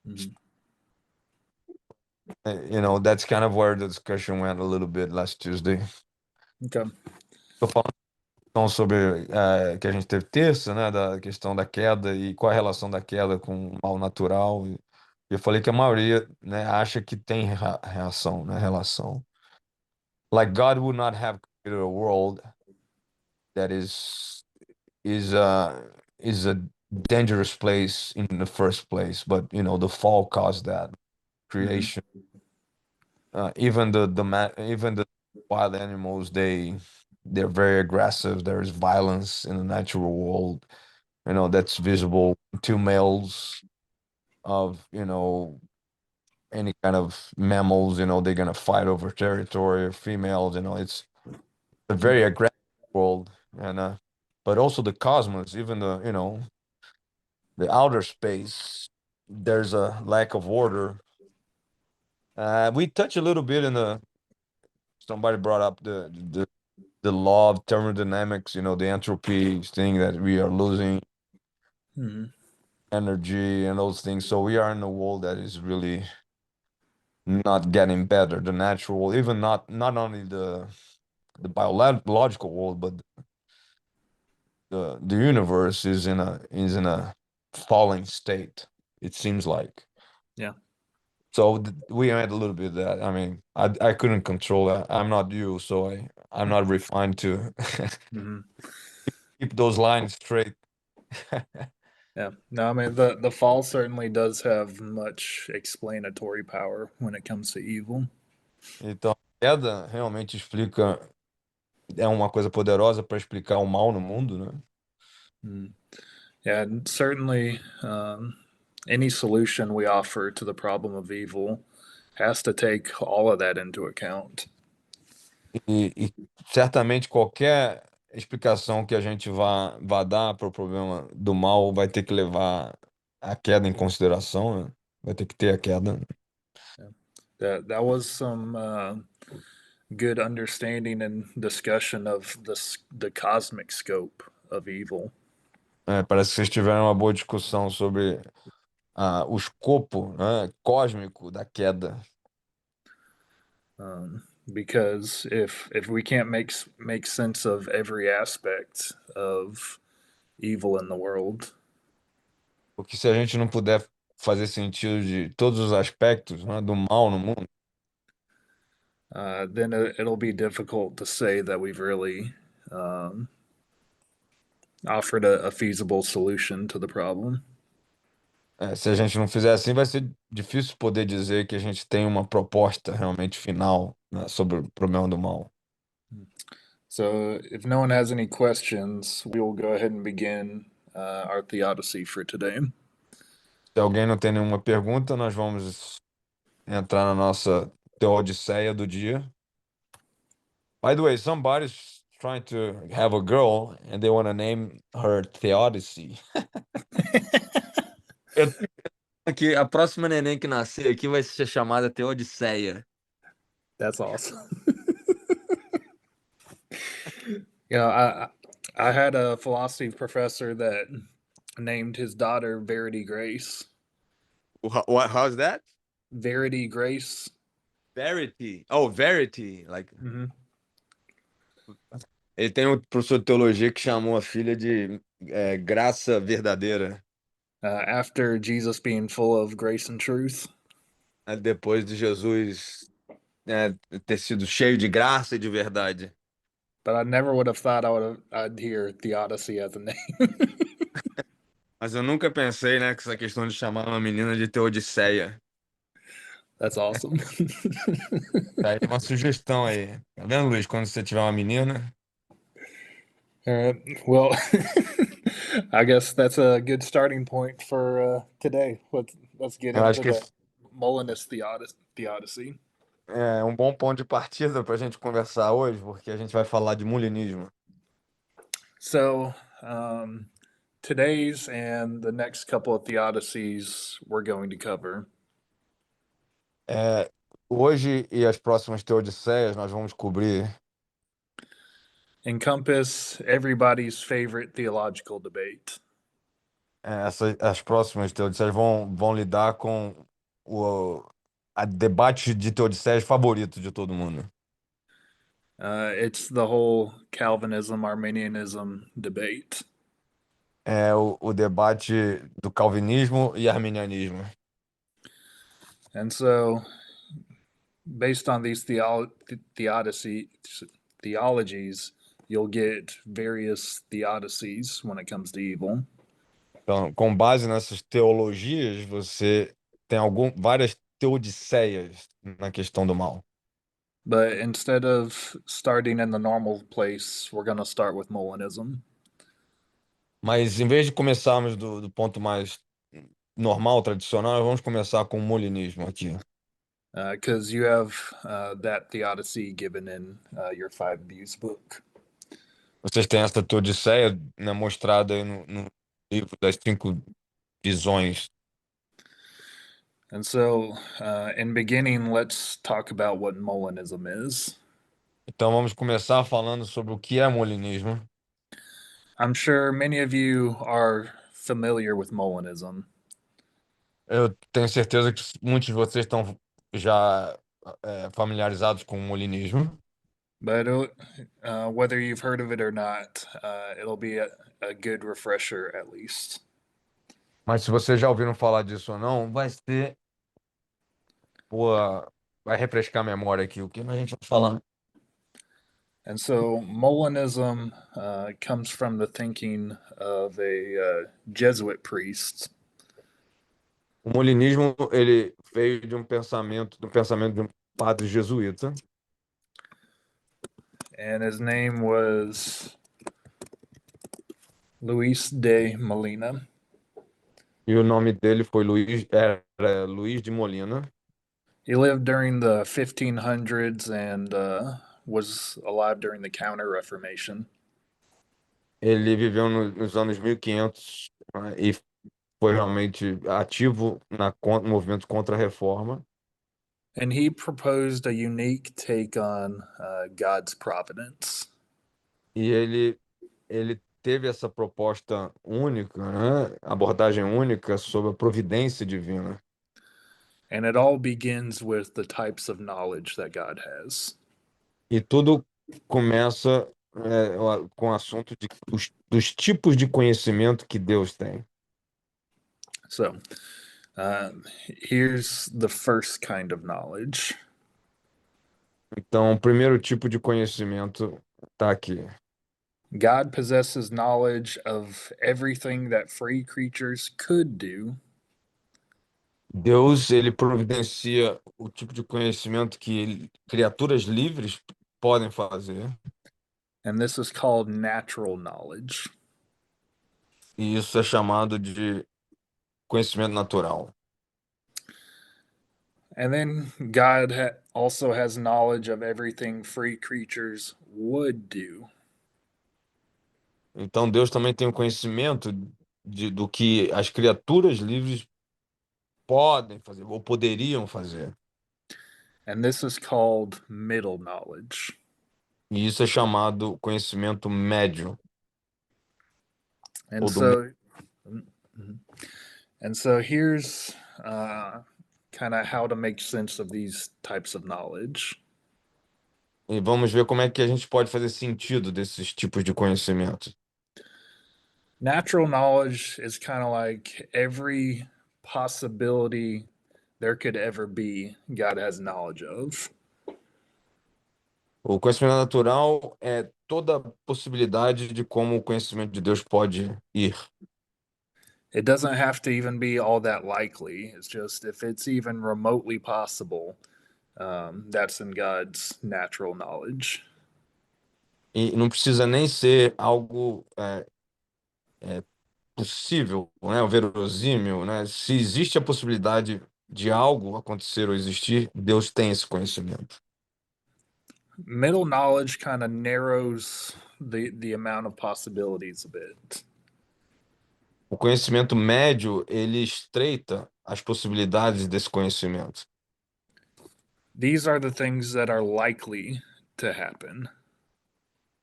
Mhm. That's kind of where the discussion went a little bit last Tuesday. Okay. Tô falando então sobre que a gente teve terça, né, da questão da queda e qual a relação da queda com o mal natural. E eu falei que a maioria, né, acha que tem reação, né, relação. Like God would not have created a world that is is a dangerous place in the first place, but the fall caused that Mhm. creation. Even even the wild animals, they're very aggressive. There is violence in the natural world. That's visible. Two males of any kind of mammals, they're gonna fight over territory. Females, it's a very Mhm. aggressive world, and but also the cosmos, even the outer space. There's a lack of order. We touch a little bit in the somebody brought up the law of thermodynamics, the entropy thing that we are losing Mhm. energy and those things. So we are in a world that is really not getting better. The natural, even not only the biological world, but the universe is in a falling state. It seems like. Yeah. So we had a little bit of that. I mean, I couldn't control that. I'm not you, so I'm not refined to Mhm. keep those lines straight. Yeah. No, I mean the fall certainly does have much explanatory power when it comes to evil. Então, a queda realmente explica, é uma coisa poderosa para explicar o mal no mundo, né? Mm. Yeah, and certainly any solution we offer to the problem of evil has to take all of that into account. E certamente qualquer explicação que a gente vá dar para o problema do mal vai ter que levar a queda em consideração, né? Vai ter que ter a queda. Yeah. That was some good understanding and discussion of the cosmic scope of evil. Parece que vocês tiveram uma boa discussão sobre o escopo, né, cósmico da queda. Um, because if we can't make sense of every aspect of evil in the world, Porque se a gente não puder fazer sentido de todos os aspectos, né, do mal no mundo, then it'll be difficult to say that we've really um, offered a feasible solution to the problem. se a gente não fizer assim, vai ser difícil poder dizer que a gente tem uma proposta realmente final, né, sobre o problema do mal. So, if no one has any questions, we will go ahead and begin our theodicy for today. Se alguém não tem nenhuma pergunta, nós vamos entrar na nossa teodiceia do dia. By the way, somebody's trying to have a girl and they want to name her Theodicy. Eu tô aqui, a próxima neném que nascer aqui vai ser chamada Teodiceia. That's awesome. I had a philosophy professor that named his daughter Verity Grace. How's that? Verity Grace. Verity. Oh, Verity. Like, Mm-hmm. ele tem um professor de teologia que chamou a filha de Graça Verdadeira, After Jesus being full of grace and truth. né, depois de Jesus, ter sido cheio de graça e de verdade. But I never would have thought I'd hear Theodicy as a name. Mas eu nunca pensei, né, que essa questão de chamar uma menina de Teodiceia. That's awesome. Tá aí uma sugestão aí. Tá vendo, Luiz? Quando você tiver uma menina, All right. Well, I guess that's a good starting point for today. Let's get eu acho into que the Molinist Theodicy. é um bom ponto de partida para a gente conversar hoje, porque a gente vai falar de mulinismo. So, um, today's and the next couple of theodicies we're going to cover Hoje e as próximas teodiceias nós vamos cobrir encompass everybody's favorite theological debate. as próximas teodiceias vão lidar com o a debate de teodiceias favorito de todo mundo. It's the whole Calvinism Arminianism debate. É o debate do calvinismo e arminianismo. And so, based on these theologies, you'll get various theodicies when it comes to evil. Então, com base nessas teologias, você tem várias teodiceias na questão do mal. But instead of starting in the normal place, we're going to start with Molinism. Mas em vez de começarmos do ponto mais normal, tradicional, vamos começar com o molinismo aqui. Because you have that theodicy given in your Five Views book. Vocês têm essa teodiceia, né, mostrada aí no livro das cinco visões. And so, in beginning, let's talk about what Molinism is. Então vamos começar falando sobre o que é molinismo. I'm sure many of you are familiar with Molinism, Eu tenho certeza que muitos de vocês estão já familiarizados com o molinismo, but whether you've heard of it or not, it'll be a good refresher at least. mas se vocês já ouviram falar disso ou não, pô, vai refrescar a memória aqui o que a gente vai falando. And so, Molinism comes from the thinking of a Jesuit priest. O molinismo ele veio do pensamento de um padre jesuíta, And his name was Luis de Molina. e o nome dele foi era Luiz de Molina. He lived during the 1500s and was alive during the Counter Reformation. Ele viveu nos anos 1500, né, e foi realmente ativo no movimento contra a reforma. And he proposed a unique take on God's providence. E ele teve essa proposta única, né, abordagem única sobre a providência divina. And it all begins with the types of knowledge that God has. E tudo começa com o assunto dos tipos de conhecimento que Deus tem. So, here's the first kind of knowledge. Então, o primeiro tipo de conhecimento está aqui. God possesses knowledge of everything that free creatures could do, Deus, ele providencia o tipo de conhecimento que criaturas livres podem fazer, and this is called natural knowledge. e isso é chamado de conhecimento natural. And then God also has knowledge of everything free creatures would do. Então, Deus também tem o conhecimento do que as criaturas livres podem fazer ou poderiam fazer. And this is called middle knowledge. E isso é chamado conhecimento médio And ou do meio. so, and so here's kind of how to make sense of these types of knowledge. E vamos ver como é que a gente pode fazer sentido desses tipos de conhecimento. Natural knowledge is kind of like every possibility there could ever be, God has knowledge of. O conhecimento natural é toda a possibilidade de como o conhecimento de Deus pode ir. It doesn't have to even be all that likely. It's just if it's even remotely possible, that's in God's natural knowledge. E não precisa nem ser algo possível, né, o verossímil, né? Se existe a possibilidade de algo acontecer ou existir, Deus tem esse conhecimento. Middle knowledge kind of narrows the amount of possibilities a bit. O conhecimento médio, ele estreita as possibilidades desse conhecimento. These are the things that are likely to happen.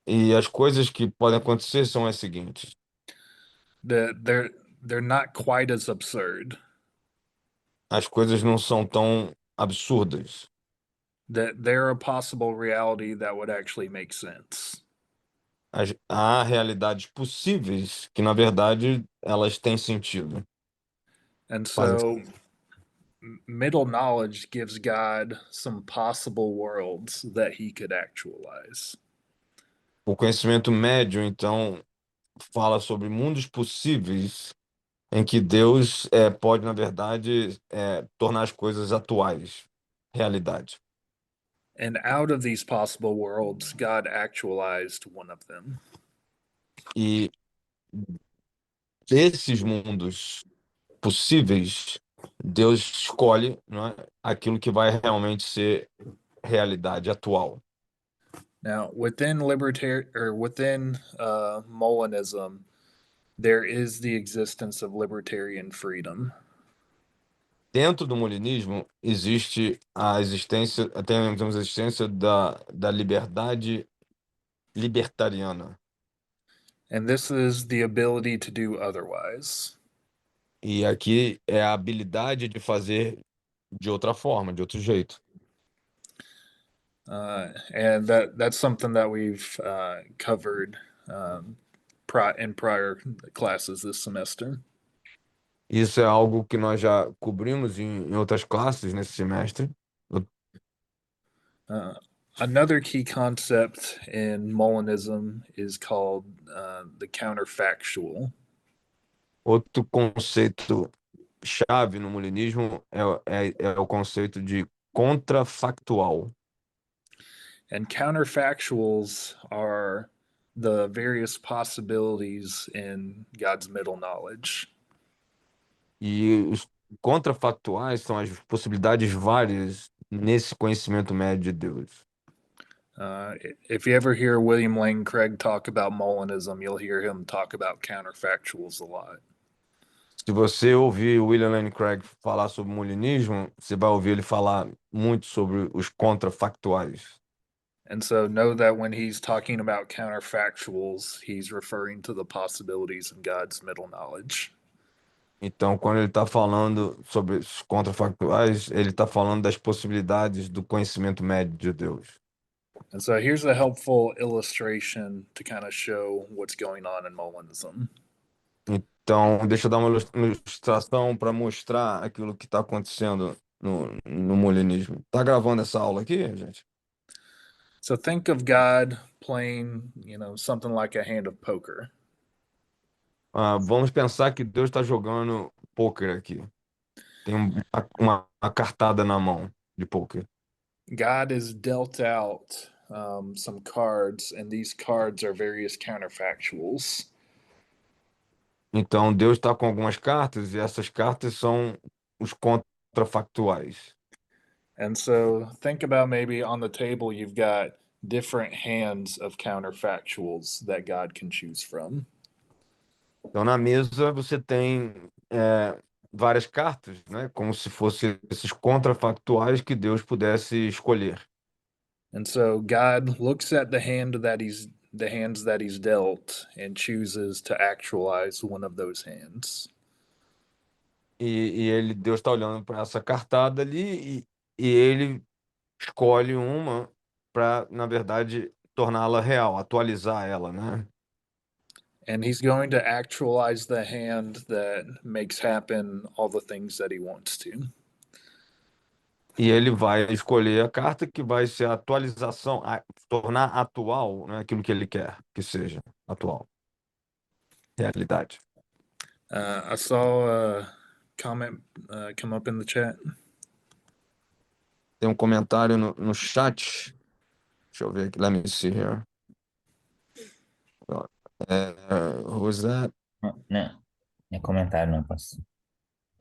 E as coisas que podem acontecer são as seguintes. There they're not quite as absurd. As coisas não são tão absurdas. That they're a possible reality that would actually make sense. Há realidades possíveis que, na verdade, elas têm sentido. And Fazem so middle knowledge gives God some possible worlds that he could actualize. O conhecimento médio, então, fala sobre mundos possíveis em que Deus pode, na verdade, tornar as coisas atuais, realidade. And out of these possible worlds, God actualized one of them. E desses mundos possíveis, Deus escolhe, não é, aquilo que vai realmente ser realidade atual. Now, within Molinism, there is the existence of libertarian freedom. Dentro do molinismo existe a existência, temos a existência da liberdade libertariana. And this is the ability to do otherwise. E aqui é a habilidade de fazer de outra forma, de outro jeito. And that's something that we've covered in prior classes this semester. Isso é algo que nós já cobrimos em outras classes nesse semestre. Uh, Another key concept in Molinism is called the counterfactual. Outro conceito chave no molinismo é o conceito de contrafactual. And counterfactuals are the various possibilities in God's middle knowledge. E os contrafactuais são as possibilidades várias nesse conhecimento médio de Deus. If you ever hear William Lane Craig talk about Molinism, you'll hear him talk about counterfactuals a lot. Se você ouvir William Lane Craig falar sobre molinismo, você vai ouvir ele falar muito sobre os contrafactuais. And so know that when he's talking about counterfactuals, he's referring to the possibilities in God's middle knowledge. Então, quando ele está falando sobre os contrafactuais, ele está falando das possibilidades do conhecimento médio de Deus. And so here's a helpful illustration to kind of show what's going on in Molinism. Então, deixa eu dar uma ilustração para mostrar aquilo que está acontecendo no molinismo. Tá gravando essa aula aqui, gente? So think of God playing, something like a hand of poker. Vamos pensar que Deus está jogando pôquer aqui. Tem uma cartada na mão de pôquer. God is dealt out some cards, and these cards are various counterfactuals. Então, Deus está com algumas cartas e essas cartas são os contrafactuais. And so think about maybe on the table you've got different hands of counterfactuals that God can choose from. Então, na mesa você tem várias cartas, né? Como se fossem esses contrafactuais que Deus pudesse escolher. And so God looks at the hands that he's dealt and chooses to actualize one of those hands. Deus está olhando para essa cartada ali e ele escolhe uma para, na verdade, torná-la real, atualizar ela, né? And he's going to actualize the hand that makes happen all the things that he wants to. E ele vai escolher a carta que vai ser a atualização, tornar atual, né, aquilo que ele quer que seja atual, realidade. I saw a comment come up in the chat. Tem um comentário no chat. Deixa eu ver aqui. Let me see here. Who was that? Não, não é comentário, não posso.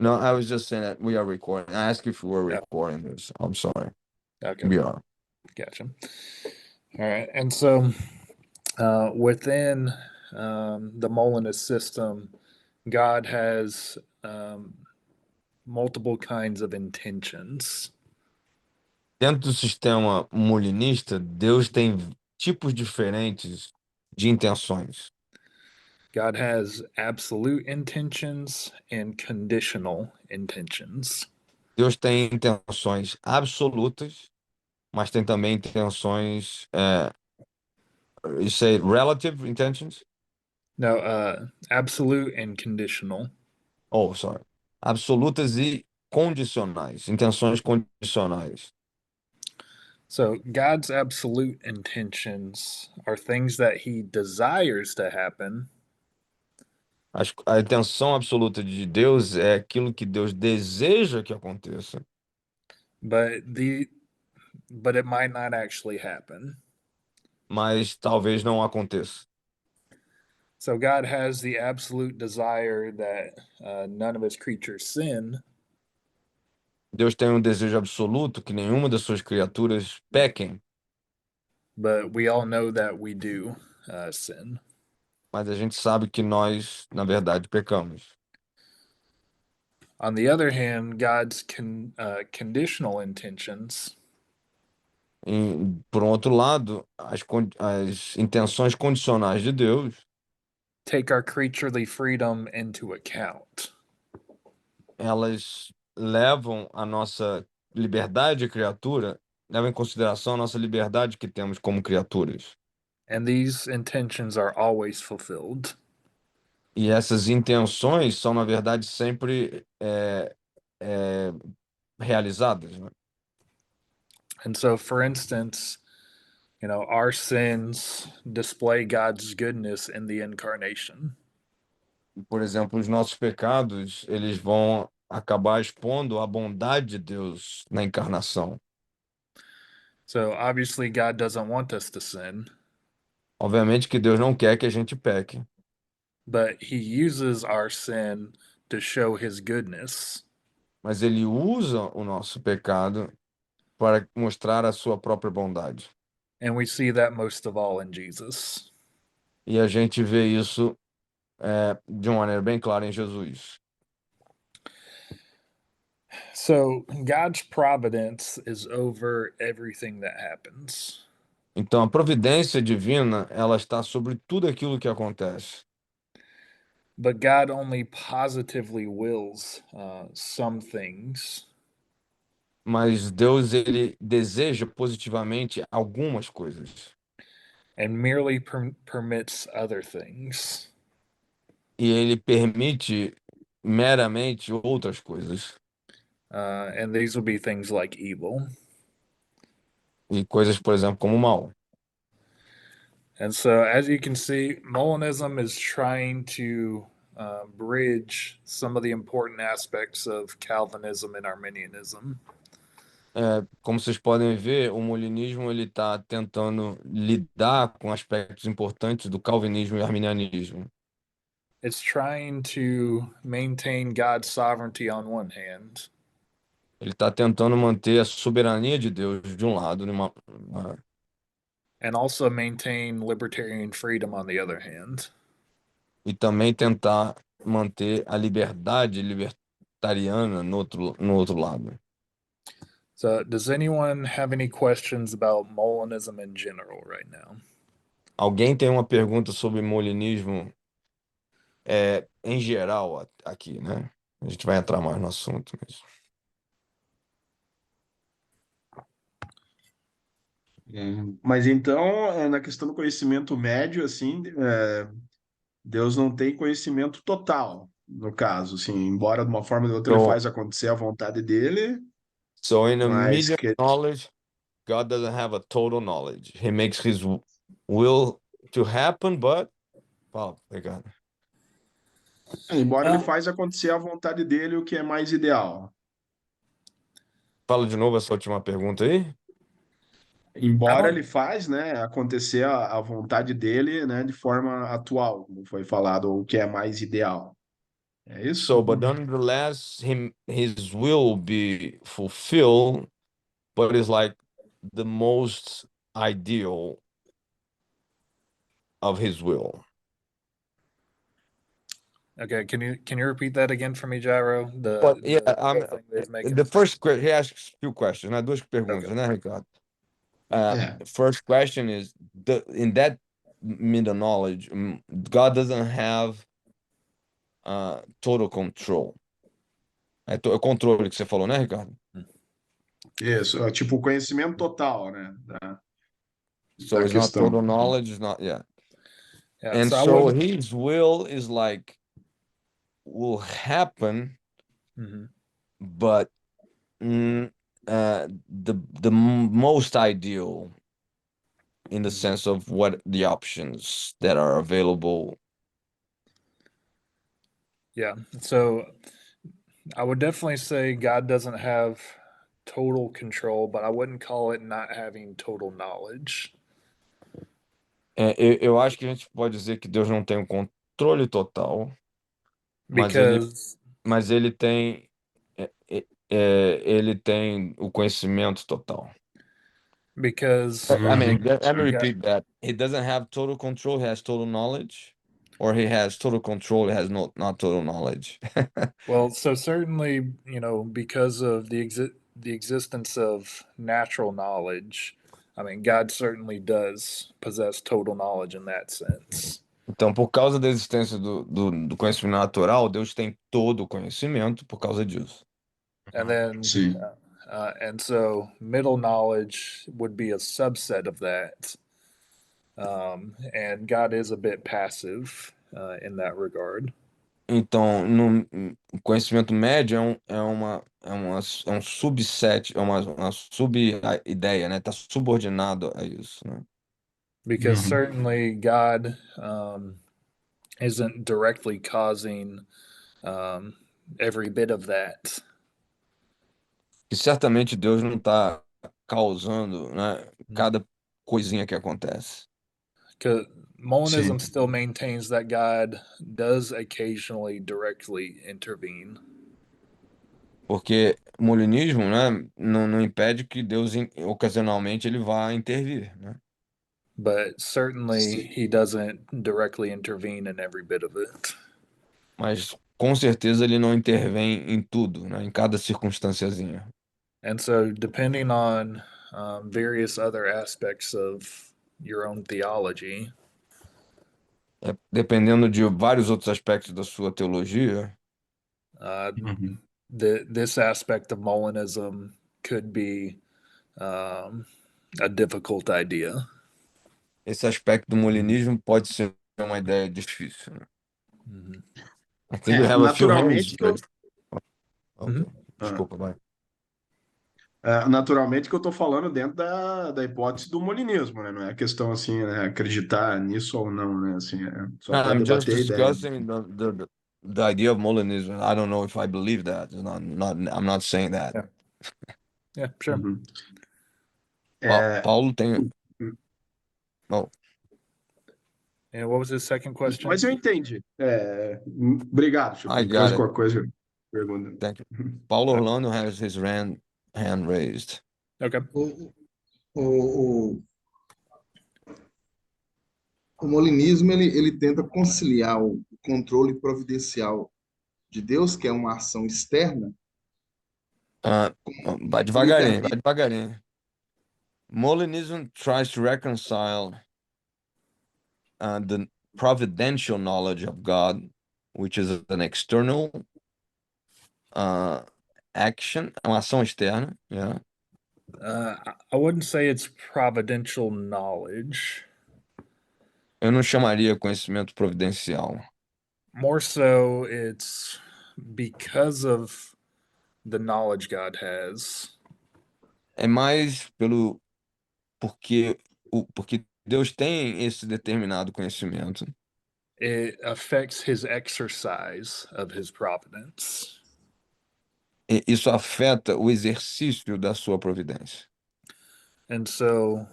No, I was just saying that we are recording. I asked if we were recording this. I'm sorry. Okay. We are. Gotcha. All right. And so within the Molinist system, God has multiple kinds of intentions. Dentro do sistema molinista, Deus tem tipos diferentes de intenções. God has absolute intentions and conditional intentions. Deus tem intenções absolutas, mas tem também intenções, you say relative intentions? No, absolute and conditional. Oh, sorry. Absolutas e condicionais, intenções condicionais. So God's absolute intentions are things that he desires to happen, A intenção absoluta de Deus é aquilo que Deus deseja que aconteça, but the but it might not actually happen. mas talvez não aconteça. So God has the absolute desire that none of his creatures sin, Deus tem um desejo absoluto que nenhuma das suas criaturas pequem, but we all know that we do sin. mas a gente sabe que nós, na verdade, pecamos. On the other hand, God's conditional intentions Por um outro lado, as intenções condicionais de Deus, take our creaturely freedom into account. elas levam a nossa liberdade de criatura, levam em consideração a nossa liberdade que temos como criaturas. And these intentions are always fulfilled. E essas intenções são, na verdade, sempre é, realizadas, né? And so, for instance, our sins display God's goodness in the incarnation. Por exemplo, os nossos pecados, eles vão acabar expondo a bondade de Deus na encarnação. So, obviously, God doesn't want us to sin, Obviamente que Deus não quer que a gente peque, but he uses our sin to show his goodness. mas ele usa o nosso pecado para mostrar a sua própria bondade. And we see that most of all in Jesus. E a gente vê isso de uma maneira bem clara em Jesus. So, God's providence is over everything that happens. Então, a providência divina, ela está sobre tudo aquilo que acontece. But God only positively wills some things. Mas Deus, ele deseja positivamente algumas coisas. And merely permits other things. E ele permite meramente outras coisas. And these would be things like evil. E coisas, por exemplo, como o mal. And so, as you can see, Molinism is trying to bridge some of the important aspects of Calvinism and Arminianism. Como vocês podem ver, o molinismo ele está tentando lidar com aspectos importantes do calvinismo e arminianismo. It's trying to maintain God's sovereignty on one hand, Ele está tentando manter a soberania de Deus de um lado, and also maintain libertarian freedom on the other hand. e também tentar manter a liberdade libertariana no outro lado. So, does anyone have any questions about Molinism in general right now? Alguém tem uma pergunta sobre molinismo em geral aqui, né? A gente vai entrar mais no assunto mesmo. Mas então, na questão do conhecimento médio, assim, Deus não tem conhecimento total, no caso, assim, embora de uma forma ou de outra ele So, faz acontecer a vontade dele, so in a mas medium que knowledge, God doesn't have a total knowledge. He makes his will to happen, but fala, obrigado. embora ele Well, faz acontecer a vontade dele, o que é mais ideal. Fala de novo essa última pergunta aí. Embora don't ele faz, né, acontecer a vontade dele, né, de forma atual, como foi falado, o que é mais ideal. É isso? So, but nonetheless, his will be fulfilled, but it's like the most ideal of his will. Okay, can you repeat that again for me, Gyro? But yeah, The whole thing that he's making. the first he asks two questions, né? Duas perguntas, Okay. né, Ricardo? É. First question is in that middle knowledge. God doesn't have total control. É o controle que você falou, né, Ricardo? Isso, tipo conhecimento total, né, So da it's not questão. total knowledge, it's not, yeah. Yeah, And so I so wouldn't. his will is like will happen, Mhm. but the most ideal in the Mhm. sense of what the options that are available. Yeah, so I would definitely say God doesn't have total control, but I wouldn't call it not having total knowledge. Eu acho que a gente pode dizer que Deus não tem o controle total, mas Because ele tem ele tem o conhecimento total. because I mean, Uhum. let me yeah, repeat that. He doesn't have total control, he has total knowledge, or he has total control, he has not total knowledge. well, so certainly, because of the existence of natural knowledge, I mean, God certainly does possess total knowledge in that sense. Então, por causa da existência do conhecimento natural, Deus tem todo o conhecimento por causa disso. And then, Sim. and so middle knowledge would be a subset of that. And God is a bit passive in that regard. Então, o conhecimento médio é um subset, uma sub-ideia, né? Está subordinado a isso, né? Because Uhum. certainly God isn't directly causing every bit of that. E certamente Deus não está causando, né, cada coisinha que acontece. Because Molinism Sim. still maintains that God does occasionally directly intervene. Porque o molinismo, né, não impede que Deus ocasionalmente ele vá intervir, né? But certainly he doesn't directly intervene in every bit of it. Mas com certeza ele não intervém em tudo, né, em cada circunstânciazinha. And so, depending on various other aspects of your own theology, Dependendo de vários outros aspectos da sua teologia, uh, Uhum. this aspect of Molinism could be um, a difficult idea. esse aspecto do molinismo pode ser uma ideia difícil, né? Mhm. I think we have a few hands Naturalmente que eu, raised. Ok, Mhm. ah, desculpa, vai. naturalmente que eu estou falando dentro da hipótese do molinismo, né? Não é questão assim, né? Acreditar nisso ou não, né? Assim, só para I'm just debater a ideia. discussing the idea of Molinism. I don't know if I believe that. I'm not saying that. Yeah. Yeah, sure. Uhum. É, Paulo tem. Oh, And what was his second question? mas eu entendi. Obrigado, I Chico. Depois got it. qualquer coisa, pergunta. Thank you. Paulo Orlando has his hand raised. Okay. O, o, o molinismo ele tenta conciliar o controle providencial de Deus, que é uma ação externa, Uh, com vai o devagarinho, vai livre-arbítrio. devagarinho. Molinism tries to reconcile the providential knowledge of God, which is an external action, uma ação externa, yeah. I wouldn't say it's providential knowledge. Eu não chamaria conhecimento providencial. More so, it's because of the knowledge God has. É mais porque Deus tem esse determinado conhecimento. It affects his exercise of his providence. E isso afeta o exercício da sua providência. And so,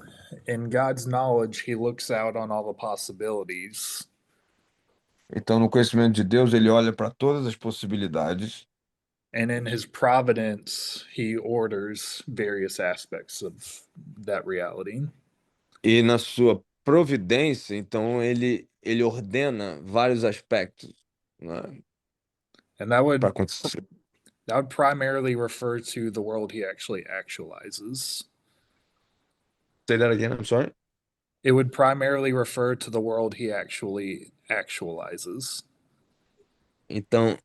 in God's knowledge, he looks out on all the possibilities. Então, no conhecimento de Deus, ele olha para todas as possibilidades. And in his providence, he orders various aspects of that reality. E na sua providência, então, ele ordena vários aspectos, né, And that para would acontecer. that would primarily refer to the world he actually actualizes. Say that again, I'm sorry. It would primarily refer to the world he actually actualizes. Então,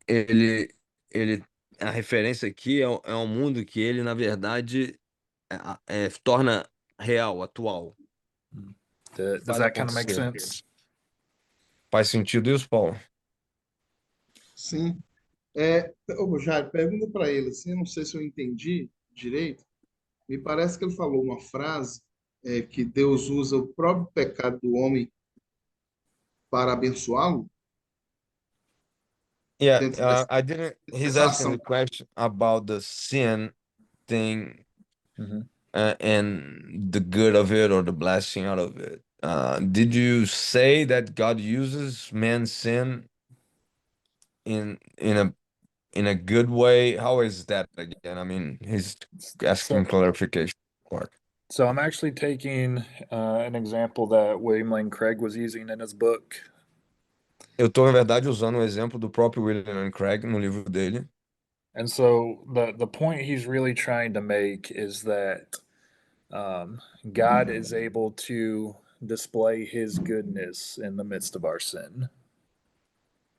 a referência aqui é um mundo que ele, na verdade, torna real, atual. Does Faz that kind of make acontecer. sense? Faz sentido isso, Paulo? Sim. Ô, Jair, pergunta para ele, assim, eu não sei se eu entendi direito. Me parece que ele falou uma frase que Deus usa o próprio pecado do homem para abençoá-lo Yeah, dentro dessa, I didn't. He's dessa asking ação. the question about the sin thing Mhm. and the good of it or the blessing out of it. Did you say that God uses man's sin in a good way? How is that again? I mean, he's asking So, clarification part. so I'm actually taking an example that William Lane Craig was using in his book. Eu estou, na verdade, usando o exemplo do próprio William Craig no livro dele. And so the point he's really trying to make is that God is able to display his goodness in the midst of our sin.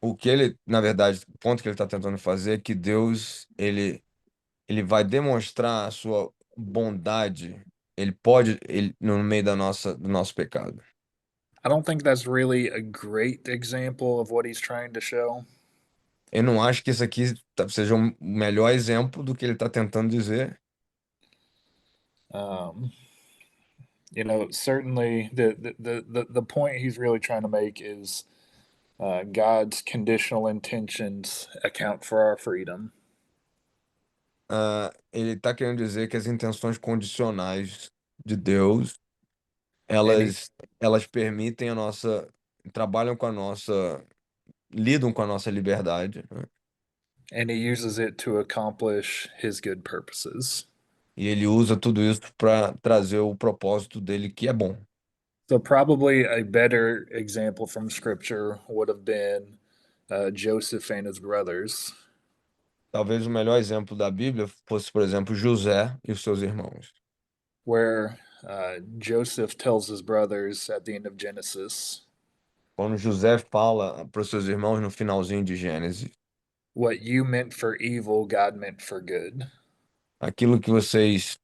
O que ele, na verdade, o ponto que ele está tentando fazer é que Deus, ele vai demonstrar a sua bondade. No meio do nosso pecado. I don't think that's really a great example of what he's trying to show. Eu não acho que isso aqui seja o melhor exemplo do que ele está tentando dizer. Um, certainly the point he's really trying to make is God's conditional intentions account for our freedom. Ele está querendo dizer que as intenções condicionais de Deus, And he, elas permitem trabalham com a nossa, lidam com a nossa liberdade, né? and he uses it to accomplish his good purposes. E ele usa tudo isso para trazer o propósito dele, que é bom. So probably a better example from scripture would have been Joseph and his brothers. Talvez o melhor exemplo da Bíblia fosse, por exemplo, José e os seus irmãos. Where Joseph tells his brothers at the end of Genesis, Quando José fala para os seus irmãos no finalzinho de Gênesis, what you meant for evil, God meant for good. aquilo que vocês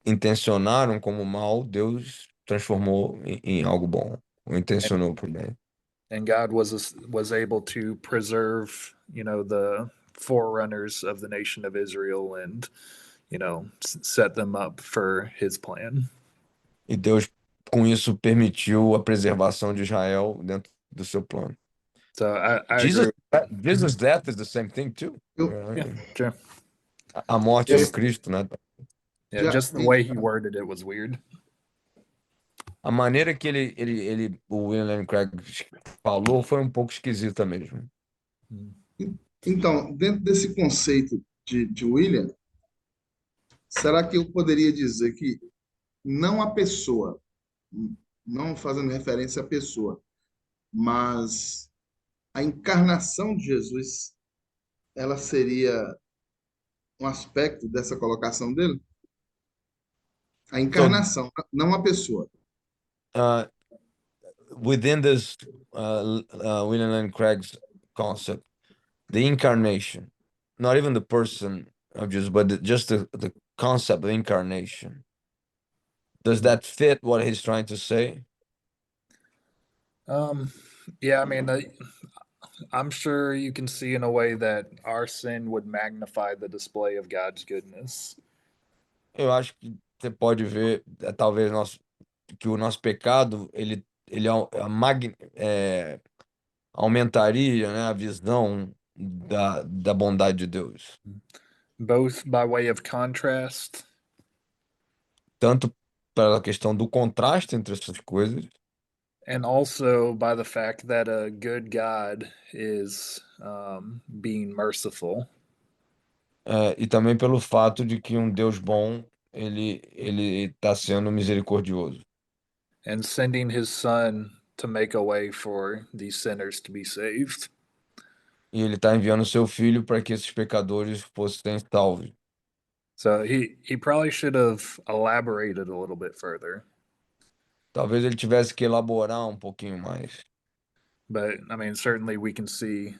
intencionaram como mal, Deus transformou em algo bom, ou And intencionou por bem. God was able to preserve, the forerunners of the nation of Israel and, set them up for his plan. E Deus, com isso, permitiu a preservação de Israel dentro do seu plano. So I Jesus, agree. Jesus' death is the same thing too. Eu, Yeah, sure. A morte de eu Cristo, né? Yeah, já, just the way he worded it was weird. A maneira que o William Craig falou foi um pouco esquisita mesmo. então, dentro desse conceito de William, será que eu poderia dizer que não a pessoa, não fazendo referência à pessoa, mas a encarnação de Jesus, ela seria um aspecto dessa colocação dele? A So, encarnação, não a pessoa. uh, within this William Lane Craig's concept, the incarnation, not even the person of Jesus, but just the concept of incarnation, does that fit what he's trying to say? Um, yeah, I mean, I'm sure you can see in a way that our sin would magnify the display of God's goodness. Eu acho que você pode ver, talvez, que o nosso pecado, ele aumentaria, né, a visão da bondade de Deus. Both by way of contrast Tanto pela questão do contraste entre essas coisas, and also by the fact that a good God is being merciful. e também pelo fato de que um Deus bom, ele está sendo misericordioso. And sending his son to make a way for these sinners to be saved. E ele está enviando seu filho para que esses pecadores fossem salvos. So he probably should have elaborated a little bit further. Talvez ele tivesse que elaborar um pouquinho mais. But I mean, certainly we can see,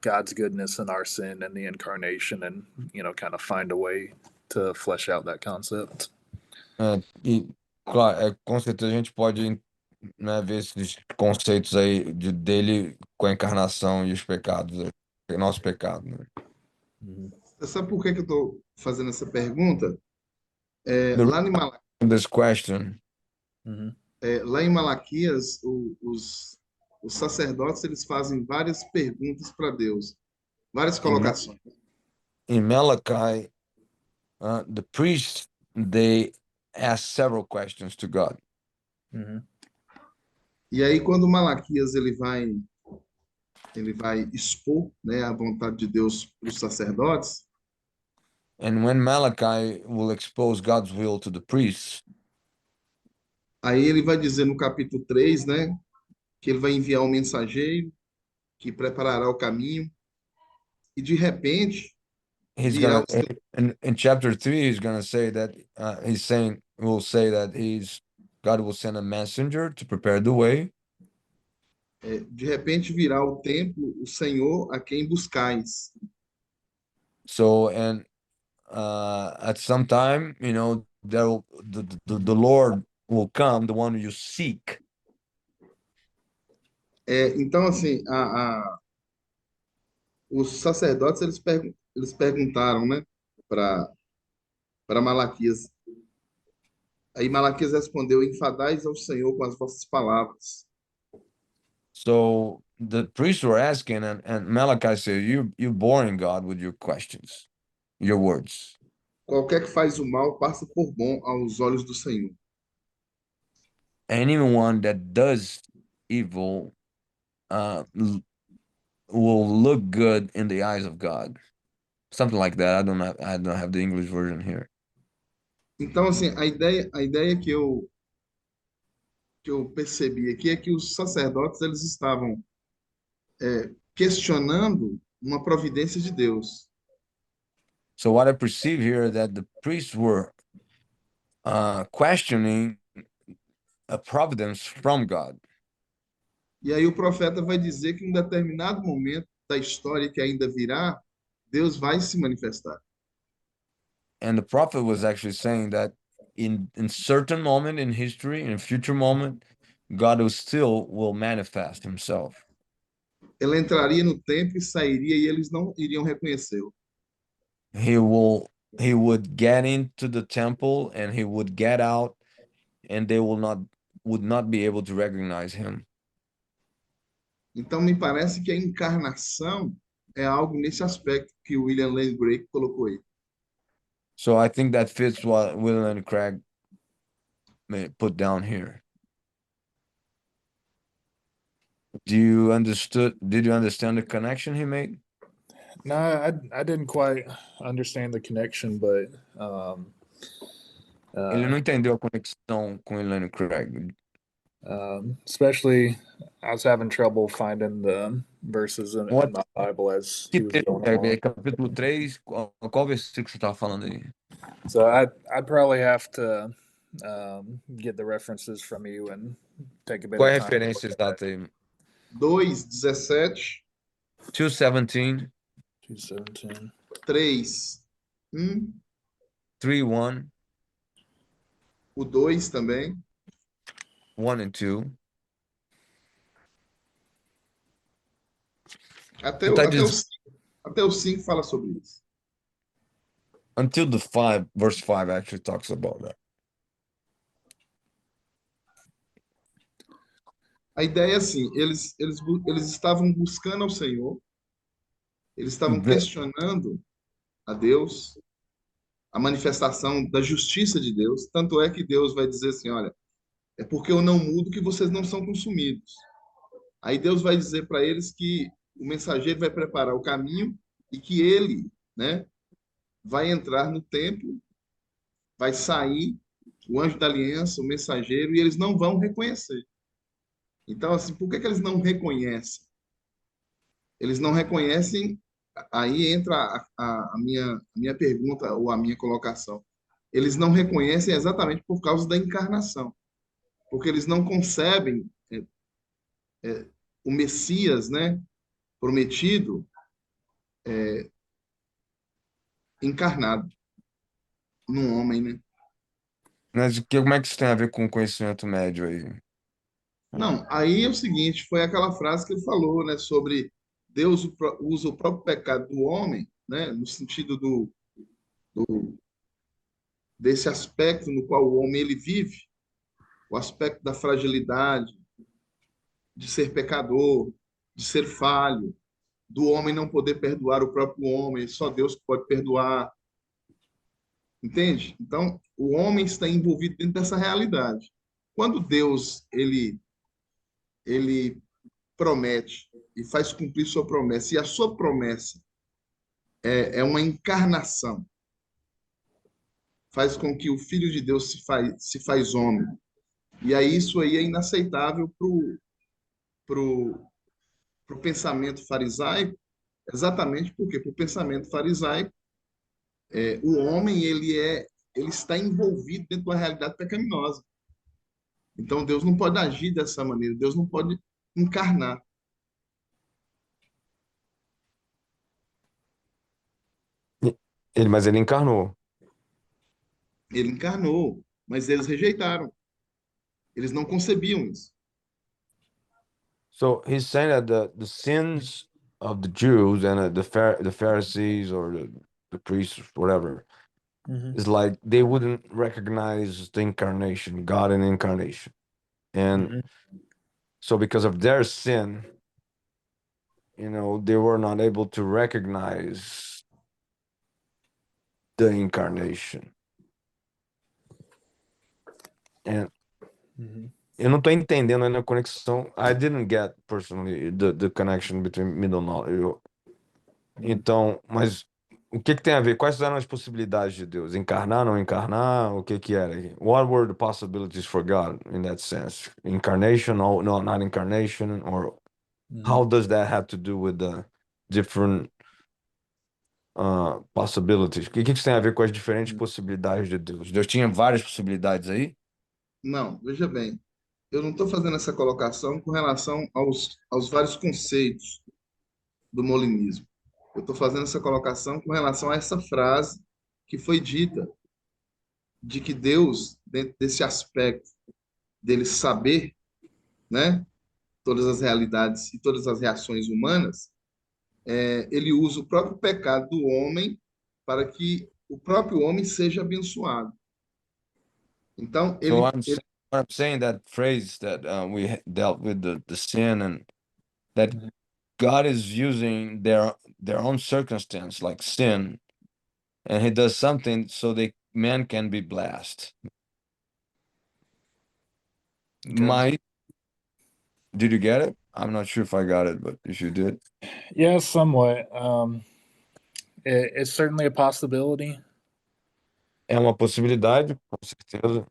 God's goodness in our sin and the incarnation, and kind of find a way to flesh out that concept. E, claro, com certeza a gente pode, né, ver esses conceitos aí dele com a encarnação e os pecados, nosso pecado, né? Mhm. Sabe por que que eu estou fazendo essa pergunta? The Lá em Malaquias, this question, Mhm. lá em Malaquias, os sacerdotes eles fazem várias perguntas para Deus, várias in, colocações. in Malachi, the priests, they ask several questions to God. Mhm. E aí quando Malaquias ele vai expor, né, a vontade de Deus para os sacerdotes, And when Malachi will expose God's will to the priests, aí ele vai dizer no capítulo 3, né, que ele vai enviar um mensageiro que preparará o caminho e de repente he's virá gonna o Senhor. in chapter 3 he's gonna say that will say that God will send a messenger to prepare the way. De repente virá o templo, o Senhor a quem buscais. So, and at some time, there will, the Lord will come, the one you seek. Então, assim, os sacerdotes eles perguntaram, né, para Malaquias. Aí Malaquias respondeu: enfadais ao Senhor com as vossas palavras. So the priests were asking, and Malachi said, "You boring God with your questions, your words. Qualquer que faz o mal passa por bom aos olhos do Senhor. Anyone that does evil will look good in the eyes of God." Something like that. I don't have the English version here. Então, assim, a ideia que eu percebi aqui é que os sacerdotes eles estavam questionando uma providência de Deus. So what I perceive here that the priests were questioning a providence from God. E aí o profeta vai dizer que em um determinado momento da história que ainda virá, Deus vai se manifestar. And the prophet was actually saying that in certain moment in history, in a future moment, God will manifest himself. Ela entraria no templo e sairia e eles não iriam reconhecê-lo. He would get into the temple and he would get out and they would not be able to recognize him. Então me parece que a encarnação é algo nesse aspecto que o William Lane Craig colocou aí. So I think that fits what William and Craig put down here. Did you understand the connection he made? No, I didn't quite understand the connection, but Ele não entendeu a conexão com Elaine Craig. especially I was having trouble finding the verses in my Bible as he was going along. Capítulo 3, qual versículo você estava falando aí? So I'd probably have to get the references from you and take a bit Qual é a of time. referência exata aí? 2:17, 2:17, 2:17. 3:1, 3:1, o 2 também. 1 and 2. Até Tá até o 5 fala sobre isso. until verse 5 actually talks about that. A ideia é assim, eles estavam buscando ao Senhor, eles estavam questionando a Deus, a manifestação da justiça de Deus, tanto é que Deus vai dizer assim, olha, é porque eu não mudo que vocês não são consumidos. Aí Deus vai dizer para eles que o mensageiro vai preparar o caminho e que ele, né, vai entrar no templo, vai sair o anjo da aliança, o mensageiro, e eles não vão reconhecer. Então, assim, por que eles não reconhecem? Eles não reconhecem, aí entra a minha pergunta ou a minha colocação. Eles não reconhecem exatamente por causa da encarnação. porque eles não concebem o Messias, né, prometido, encarnado num homem, né? Mas como é que isso tem a ver com o conhecimento médio aí? Não, aí é o seguinte, foi aquela frase que ele falou, né, sobre Deus usa o próprio pecado do homem, né, no sentido desse aspecto no qual o homem ele vive, o aspecto da fragilidade, de ser pecador, de ser falho, do homem não poder perdoar o próprio homem, só Deus que pode perdoar, entende? Então, o homem está envolvido dentro dessa realidade. Quando Deus ele promete e faz cumprir sua promessa, e a sua promessa é uma encarnação, faz com que o Filho de Deus se faz homem. E aí isso aí é inaceitável pro pensamento farisaico, exatamente porque para o pensamento farisaico, o homem ele está envolvido dentro de uma realidade pecaminosa. Então Deus não pode agir dessa maneira, Deus não pode encarnar. Mas ele encarnou. Ele encarnou, mas eles rejeitaram. Eles não concebiam isso. So he's saying that the sins of the Jews and the Pharisees or the priests, whatever, Mm-hmm. is like they wouldn't recognize the incarnation, God in incarnation. And Mm-hmm. so because of their sin, they were not able to recognize the incarnation. And Mm-hmm. eu não tô entendendo ainda a conexão. I didn't get personally the connection between middle knowledge. Então, mas o que tem a ver? Quais eram as possibilidades de Deus? Encarnar, não encarnar? O que era? What were the possibilities for God in that sense? Incarnation? No, not incarnation? Or how does that have to do with the different possibilities? O que tem a ver com as diferentes possibilidades de Deus? Deus tinha várias possibilidades aí? Não, veja bem, eu não estou fazendo essa colocação com relação aos vários conceitos do molinismo. Eu estou fazendo essa colocação com relação a essa frase que foi dita, de que Deus, dentro desse aspecto dele saber, né, todas as realidades e todas as reações humanas, ele usa o próprio pecado do homem para que o próprio homem seja abençoado. Então, So I'm saying that phrase that we dealt with the sin and that God is using their own circumstance like sin, and He does something so man can be blessed. Okay. Did you get it? I'm not sure if I got it, but if you did. Yeah, somewhat. It's certainly a possibility. É uma possibilidade, com certeza.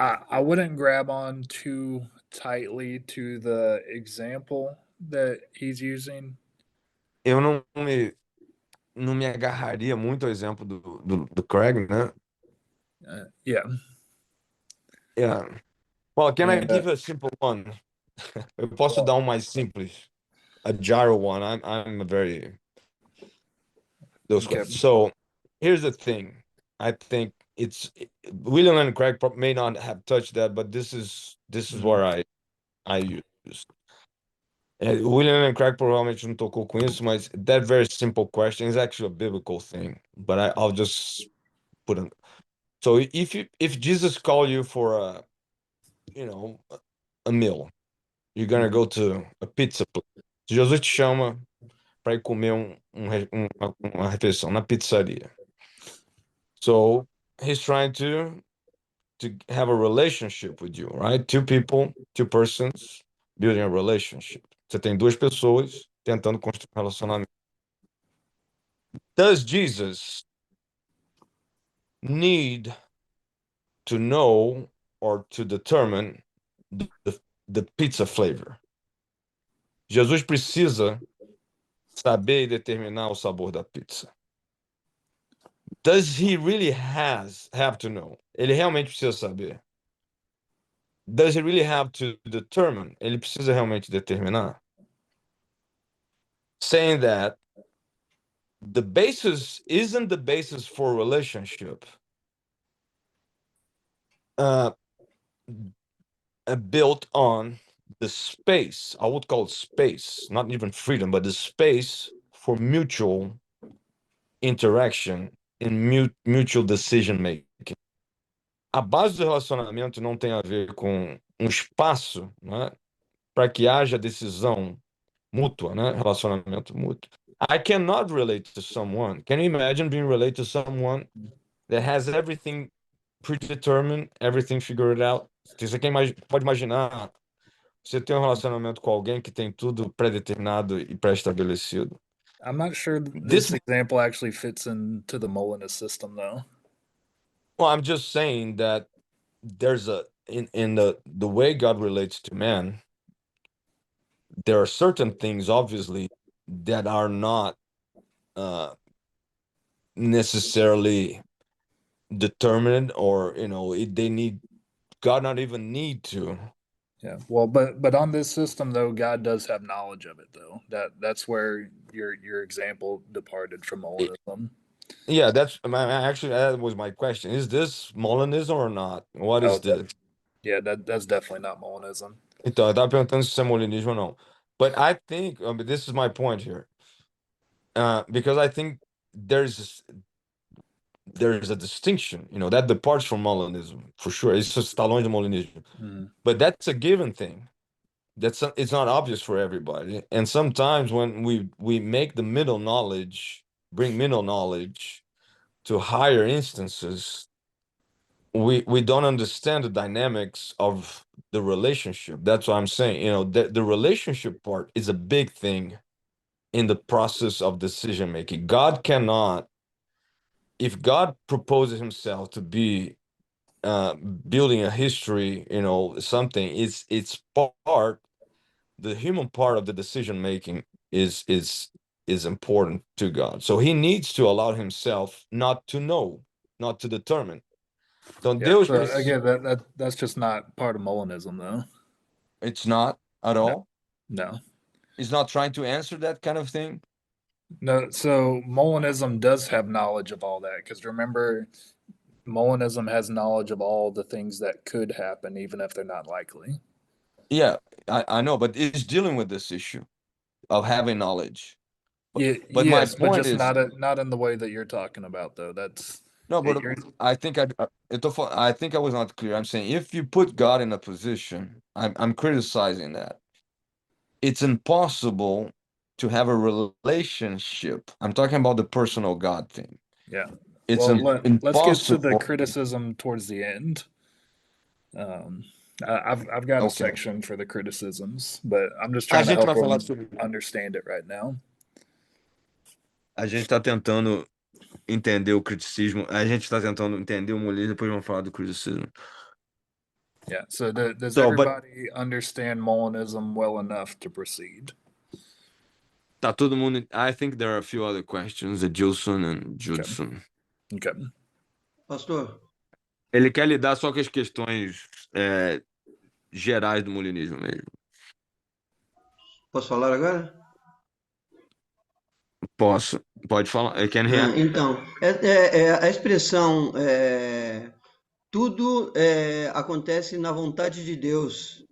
I wouldn't grab on too tightly to the example that he's using. Eu não me agarraria muito ao exemplo do Craig, né? Yeah. Yeah. Well, can I And give a simple one? Eu posso dar um mais simples. A gyro one. I'm a very those okay. questions. So here's the thing. I think William and Craig may not have touched that, but this is where I use. William and Craig provavelmente não tocou com isso, mas that very simple question is actually a biblical thing. But I'll just put it. So if Jesus called you for a meal, you're gonna go to a pizza place. Se Jesus te chama para ir comer uma refeição na pizzaria. So he's trying to have a relationship with you, right? Two people, two persons building a relationship. Você tem duas pessoas tentando construir um relacionamento. Does Jesus need to know or to determine the pizza flavor? Jesus precisa saber e determinar o sabor da pizza. Does he really have to know? Ele realmente precisa saber. does he really have to determine? Ele precisa realmente determinar? Saying that the basis isn't the basis for relationship built on the space. I would call it space, not even freedom, but the space for mutual interaction and mutual decision making. A base do relacionamento não tem a ver com um espaço, né, para que haja decisão mútua, né, relacionamento mútuo. I cannot relate to someone. Can you imagine being related to someone that has everything predetermined, everything figured out? Você pode imaginar, você tem um relacionamento com alguém que tem tudo pré-determinado e pré-estabelecido. I'm not sure This, this example actually fits into the Molinist system, though. well, I'm just saying that there's in the way God relates to man, there are certain things obviously that are not necessarily determined, or they need God not even need to. Yeah. Well, but on this system though, God does have knowledge of it though. That's where your example departed from Molinism. Yeah, actually that was my question. Is this Molinism or not? What is Okay. this? Yeah, that's definitely not Molinism. Então, eu tava perguntando se isso é molinismo ou não. But I think, this is my point here. Because I think there's a distinction, that departs from Molinism, for sure. Isso está longe do Molinismo. But that's a given thing. It's not obvious for everybody. And sometimes when we make the bring middle knowledge to higher instances, we don't understand the dynamics of the relationship. That's what I'm saying. The relationship part is a big thing in the process of decision making. God cannot, if God proposes himself to be building a history, something, it's part, the human part of the decision making is important to God. So he needs to allow himself not to know, not to determine. Então, Yeah. Deus So precisa. again, that's just not part of Molinism though. It's not at all. No. He's not trying to answer that kind of thing. No, so Molinism does have knowledge of all that because remember, Molinism has knowledge of all the things that could happen, even if they're not likely. Yeah, I know, but it's dealing with this issue of having knowledge. Yeah, But yes, my but point just is, not in the way that you're talking about, though. That's no, but you're, I think I think I was not clear. I'm saying if you put God in a position, I'm criticizing that. It's impossible to have a relationship. I'm talking about the personal God thing. yeah. It's Well, let's get to the impossible. criticism towards the end. I've got a Okay. section for the criticisms, but I'm just A trying to gente help vai falar them sobre. understand it right now. A gente está tentando entender o criticismo. A gente está tentando entender o molinismo, depois vamos falar do criticismo. Yeah. So does So, but everybody understand Molinism well enough to proceed? tá todo mundo. I think there are a few other questions, the Gilson and Judson. Okay. Pastor, Ele quer lidar só com as questões gerais do molinismo mesmo. posso falar agora? Posso. Pode falar. I can hear. Então, a expressão tudo acontece na vontade de Deus,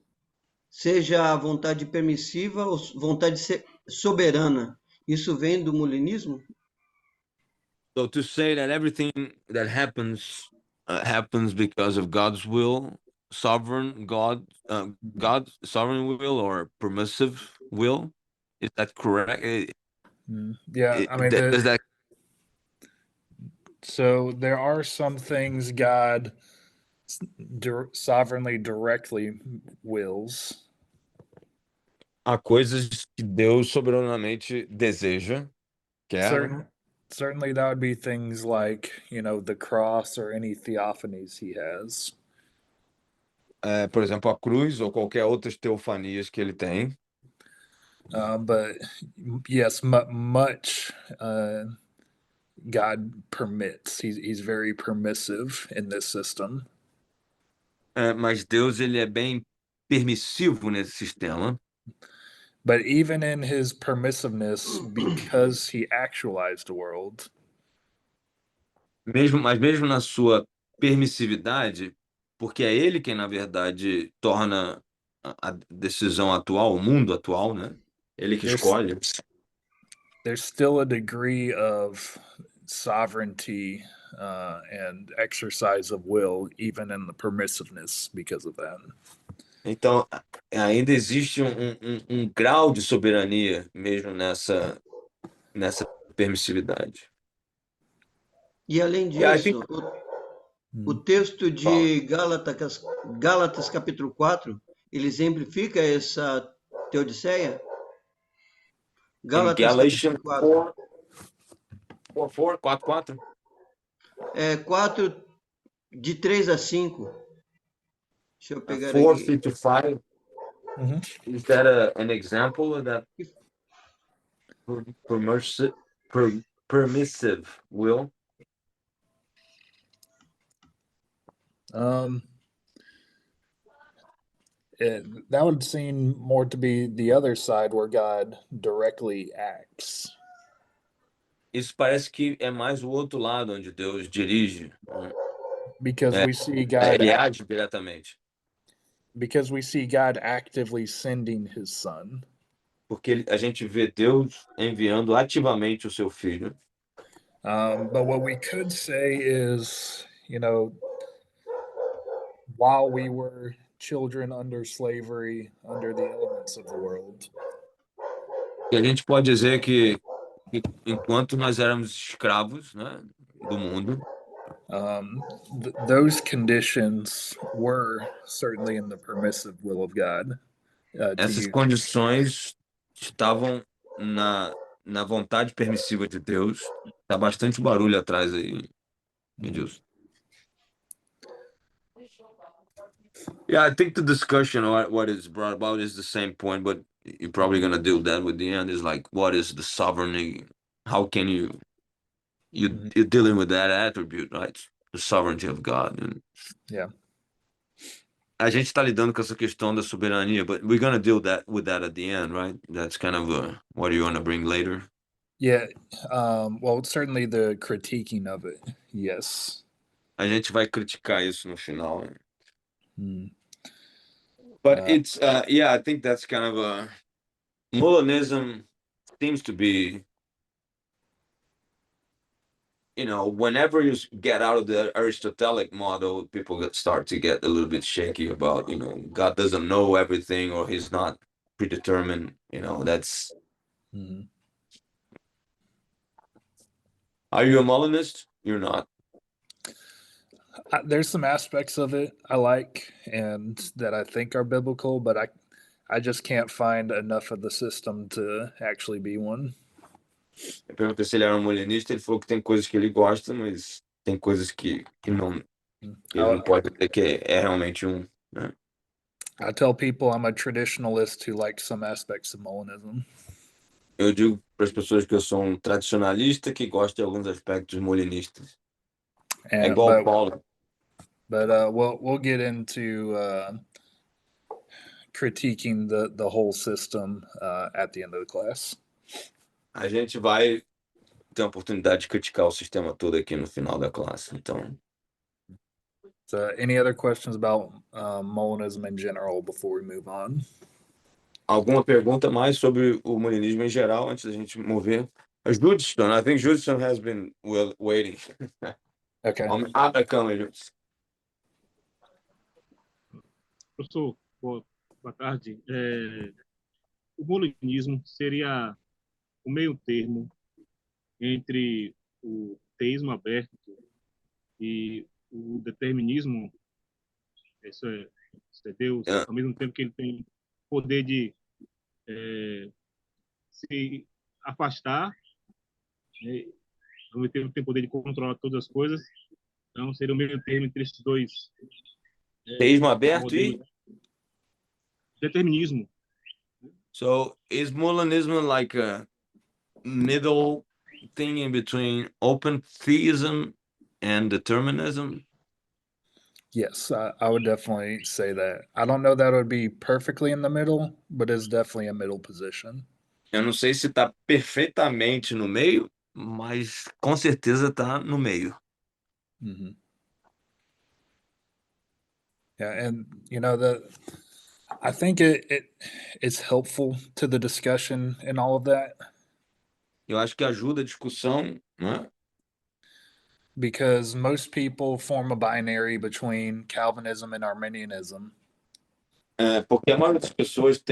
seja a vontade permissiva ou vontade soberana. Isso vem do molinismo? So to say that everything that happens happens because of God's will, God's sovereign will or permissive will, is that correct? Yeah, I mean, Does that? so there are some things God sovereignly directly wills. Há coisas que Deus soberanamente deseja, quer. Certainly, that would be things like the cross or any theophanies he has. Por exemplo, a cruz ou qualquer outras teofanias que ele tem. But yes, much God permits. He's very permissive in this system. Mas Deus ele é bem permissivo nesse sistema. But even in his permissiveness, because he actualized the world, Mas mesmo na sua permissividade, porque é ele quem, na verdade, torna a decisão atual, o mundo atual, né? Ele que there's escolhe. there's still a degree of sovereignty and exercise of will, even in the permissiveness, because of that. Então, ainda existe um grau de soberania mesmo nessa permissividade. E além Yeah, I think. disso, o texto Fala. de Gálatas capítulo 4, ele exemplifica essa teodiceia? In Gálatas Galatians capítulo 4. 4:4. 4, de 3 a 5. Deixa eu pegar 4, aqui. 3 to 5. Is that an example of that permissive will? That would seem more to be the other side where God directly acts. Isso parece que é mais o outro lado onde Deus dirige. Because we see God Ele age diretamente. because we see God actively sending his son. Porque a gente vê Deus enviando ativamente o seu filho. But what we could say is, while we were children under slavery, under the elements of the world, E a gente pode dizer que enquanto nós éramos escravos, né, do mundo, those conditions were certainly in the permissive will of God. essas condições estavam na vontade permissiva de Deus. Tá bastante barulho atrás aí, Edilson. Yeah, I think the discussion what is brought about is the same point, but you're probably gonna deal that with the end is like what is the sovereignty? How can you're dealing with that attribute, right? The sovereignty of God. And Yeah. a gente está lidando com essa questão da soberania, but we're gonna deal with that at the end, right? That's kind of what you want to bring later. Yeah. Well, certainly the critiquing of it. Yes. A gente vai criticar isso no final. Né? Mm. But it's yeah, I think that's kind of a Molinism seems to be, whenever you get out of the Aristotelic model, people start to get a little bit shaky about, God doesn't know everything or he's not predetermined. That's. Mm. Are you a Molinist? You're not. There's some aspects of it I like and that I think are biblical, but I just can't find enough of the system to actually be one. Eu perguntei se ele era um molinista, ele falou que tem coisas que ele gosta, mas tem coisas que não, ele não pode dizer que é realmente um. Né? I tell people I'm a traditionalist who likes some aspects of Molinism. Eu digo para as pessoas que eu sou um tradicionalista que gosta de alguns aspectos molinistas. É igual Paulo. But we'll get into critiquing the whole system at the end of the class. A gente vai ter a oportunidade de criticar o sistema todo aqui no final da classe, então. So, any other questions about Molinism in general before we move on? Alguma pergunta mais sobre o molinismo em geral antes da gente mover? Judson, I think Judson has been waiting. Okay. Professor, boa tarde. O molinismo seria o meio termo entre o teísmo aberto e o determinismo. Isso é Deus, ao mesmo tempo que ele tem poder de se afastar, né? Ao mesmo tempo tem poder de controlar todas as coisas. Então seria o meio termo entre esses dois. Teísmo aberto e determinismo. So is Molinism like a middle thing in between open theism and determinism? Yes, I would definitely say that. I don't know that it would be perfectly in the middle, but it's definitely a middle position. Eu não sei se está perfeitamente no meio, mas com certeza está no meio. Hmm. Yeah, and I think it's helpful to the discussion and all of that Eu acho que ajuda a discussão, né? because most people form a binary between Calvinism and Arminianism. Porque a maioria das pessoas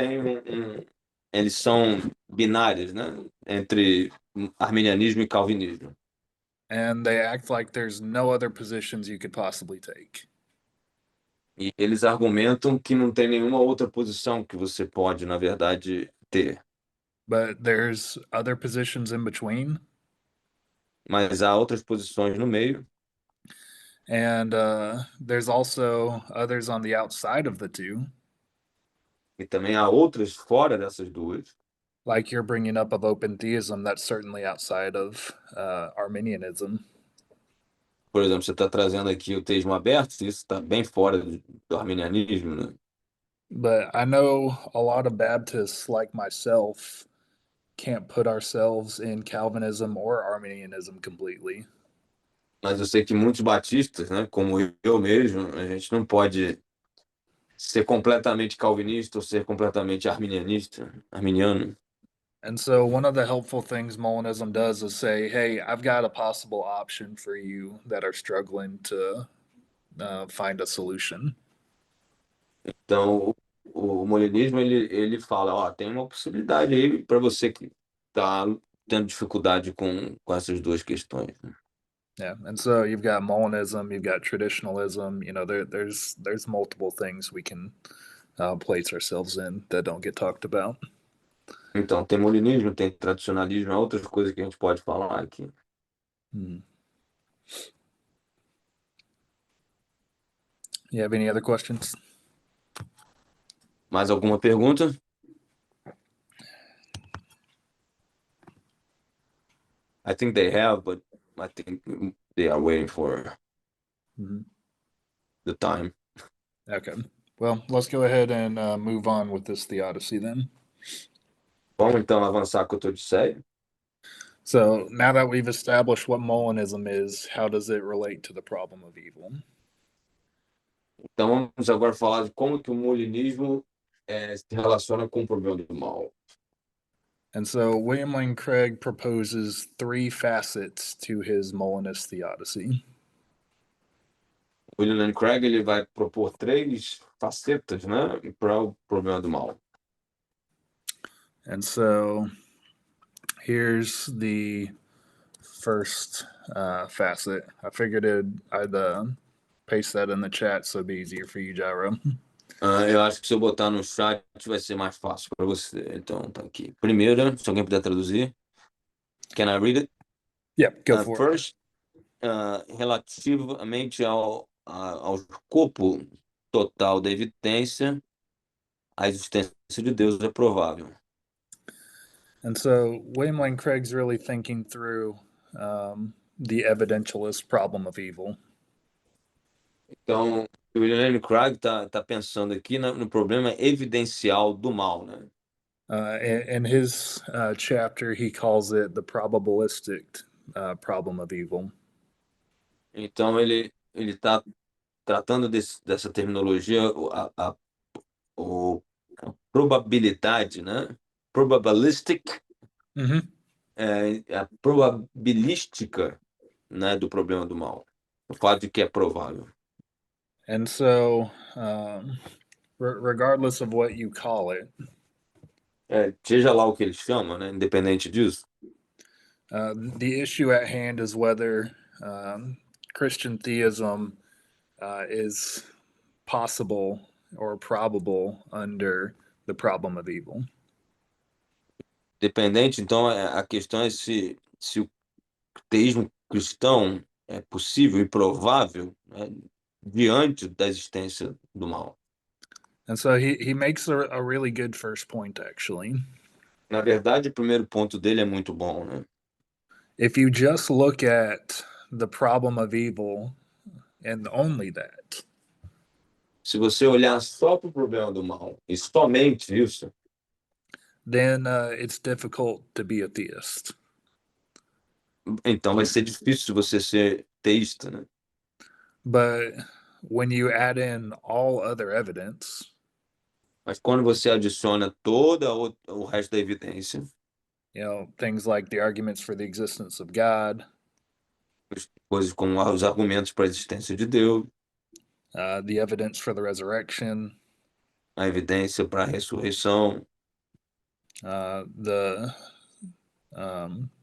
eles são binários, né? Entre arminianismo e calvinismo. And they act like there's no other positions you could possibly take. E eles argumentam que não tem nenhuma outra posição que você pode, na verdade, ter. But there's other positions in between. Mas há outras posições no meio. And there's also others on the outside of the two. E também há outras fora dessas duas. Like you're bringing up of open theism, that's certainly outside of Arminianism. Por exemplo, você está trazendo aqui o teísmo aberto, isso está bem fora do arminianismo, né? But I know a lot of Baptists, like myself, can't put ourselves in Calvinism or Arminianism completely. Mas eu sei que muitos batistas, né, como eu mesmo, a gente não pode ser completamente calvinista ou ser completamente arminiano. And so, one of the helpful things Molinism does is say, hey, I've got a possible option for you that are struggling to find a solution. Então, o molinismo, ele fala, ó, tem uma possibilidade aí para você que está tendo dificuldade com essas duas questões, né? Yeah, and so you've got Molinism, you've got traditionalism. There's multiple things we can place ourselves in that don't get talked about. Então, tem molinismo, tem tradicionalismo, há outras coisas que a gente pode falar aqui. Hmm. You have any other questions? Mais alguma pergunta? I think they have, but I think they are waiting for the time. Okay. Well, let's go ahead and move on with this theodicy then. Vamos então avançar com a Teodiceia. So now that we've established what Molinism is, how does it relate to the problem of evil? Então vamos agora falar de como que o molinismo se relaciona com o problema do mal. And so William Lane Craig proposes three facets to his Molinist theodicy. William Lane Craig ele vai propor três facetas, né, para o problema do mal. And so here's the first facet. I figured I'd paste that in the chat so it'd be easier for you, Gyro. Eu acho que se eu botar no chat vai ser mais fácil para você. Então tá aqui. Primeira, se alguém puder traduzir. Can I read it? Yeah, go for First, relativamente ao escopo total da evidência, a existência de Deus é provável. And so William Lane Craig's really thinking through the evidentialist problem of evil. Então, o William Lane Craig tá pensando aqui no problema evidencial do mal, né? In his chapter, he calls it the probabilistic problem of evil. Então, ele está tratando dessa terminologia, a probabilidade, né? Probabilistic, a probabilística, né, do problema do mal. O fato de que é provável. And so, regardless of what you call it, seja lá o que eles chamam, né, independente disso, the issue at hand is whether Christian theism is possible or probable under the problem of evil. Dependente, então, a questão é se o teísmo cristão é possível e provável, né, diante da existência do mal. And so he makes a really good first point, actually. Na verdade, o primeiro ponto dele é muito bom, né? If you just look at the problem of evil and only that, Se você olhar só para o problema do mal e somente isso, then it's difficult to be a theist. então vai ser difícil você ser teísta, né? But when you add in all other evidence, Mas quando você adiciona toda o resto da evidência, things like the arguments for the existence of God, coisas como os argumentos para a existência de Deus, the evidence for the resurrection, a evidência para a ressurreição, the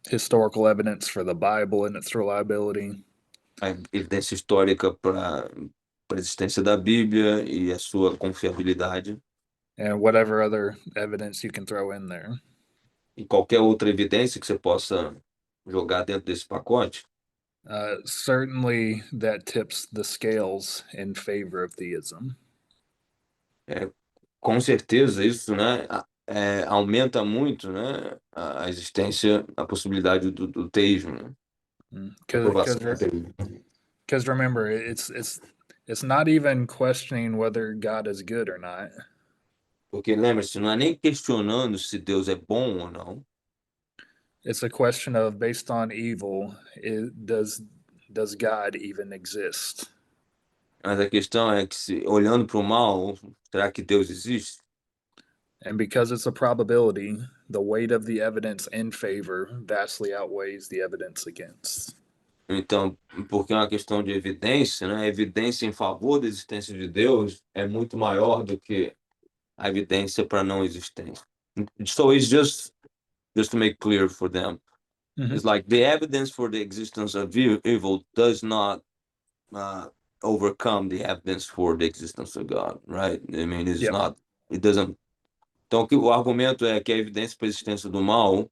historical evidence for the Bible and its reliability, a evidência histórica para a existência da Bíblia e a sua confiabilidade, and whatever other evidence you can throw in there. e qualquer outra evidência que você possa jogar dentro desse pacote, Certainly that tips the scales in favor of theism. com certeza isso, né, aumenta muito, né, a existência, a possibilidade do teísmo, né? A aprovação do teísmo. Because remember, it's not even questioning whether God is good or not. Porque lembre-se, não é nem questionando se Deus é bom ou não, It's a question of, based on evil, does God even exist? mas a questão é que, olhando para o mal, será que Deus existe? And because it's a probability, the weight of the evidence in favor vastly outweighs the evidence against. Então, porque é uma questão de evidência, né? A evidência em favor da existência de Deus é muito maior do que a evidência para não existência. So it's just to make clear for them. Mhm. It's like the evidence for the existence of evil does not overcome the evidence for the existence of God, right? I mean, it's Yep. not, it doesn't. Então, o argumento é que a evidência para a existência do mal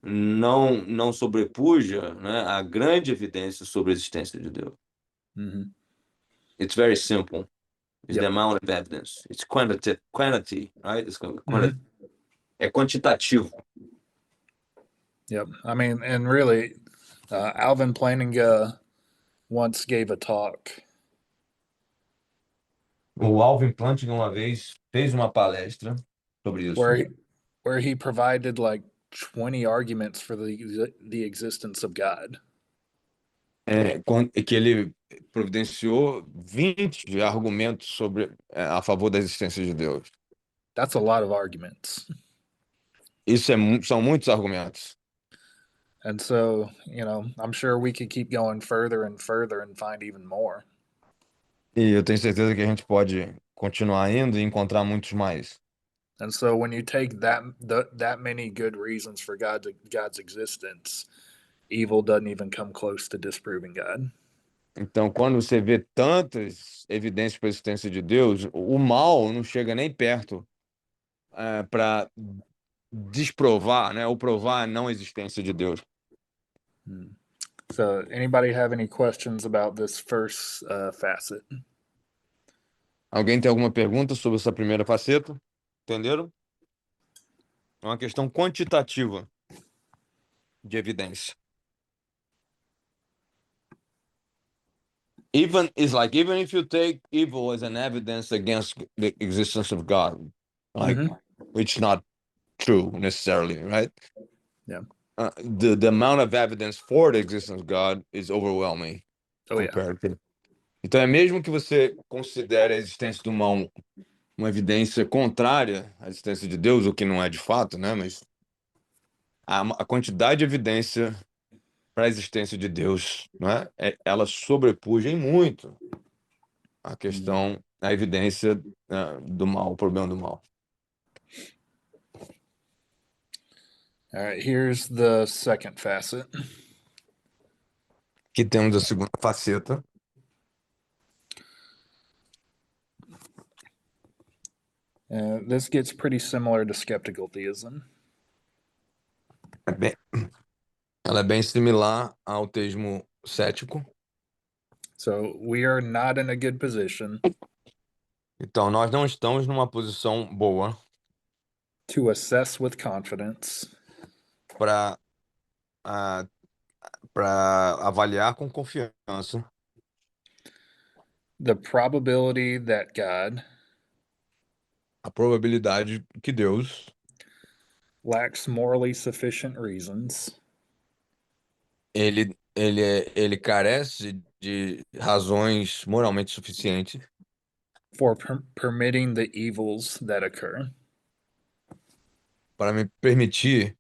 não sobrepuja, né, a grande evidência sobre a existência de Deus. Mhm. It's very simple. It's Yep. the amount of evidence. It's quantity, right? It's Mhm. É quantitativo. Yep. I mean, and really, Alvin Plantinga once gave a talk O Alvin Plantinga uma vez fez uma palestra sobre isso. where he provided like 20 arguments for the existence of God. Que ele providenciou 20 argumentos sobre a favor da existência de Deus. That's a lot of arguments. Isso são muitos argumentos. And so, I'm sure we could keep going further and further and find even more. E eu tenho certeza que a gente pode continuar indo e encontrar muitos mais. And so when you take that many good reasons for God's existence, evil doesn't even come close to disproving God. Então, quando você vê tantas evidências para a existência de Deus, o mal não chega nem perto para desprovar, né, ou provar a não existência de Deus. So, anybody have any questions about this first facet? Alguém tem alguma pergunta sobre essa primeira faceta? Entenderam? É uma questão quantitativa de evidência. Even if you take evil as an evidence against the existence of God, it's not true necessarily, right? Yeah. The amount of evidence for the existence of God is overwhelming. Oh, yeah. Comparative. Então, é mesmo que você considere a existência do mal uma evidência contrária à existência de Deus, o que não é de fato, né? Mas a quantidade de evidência para a existência de Deus, não é? Ela sobrepuja em muito a questão, a evidência do mal, o problema do mal. All right, here's the second facet. Aqui temos a segunda faceta. This gets pretty similar to skeptical theism. Ela é bem similar ao teísmo cético. So we are not in a good position Então, nós não estamos numa posição boa to assess with confidence para avaliar com confiança The probability that God A probabilidade que Deus lacks morally sufficient reasons ele carece de razões moralmente suficientes for permitting the evils that occur. para me permitir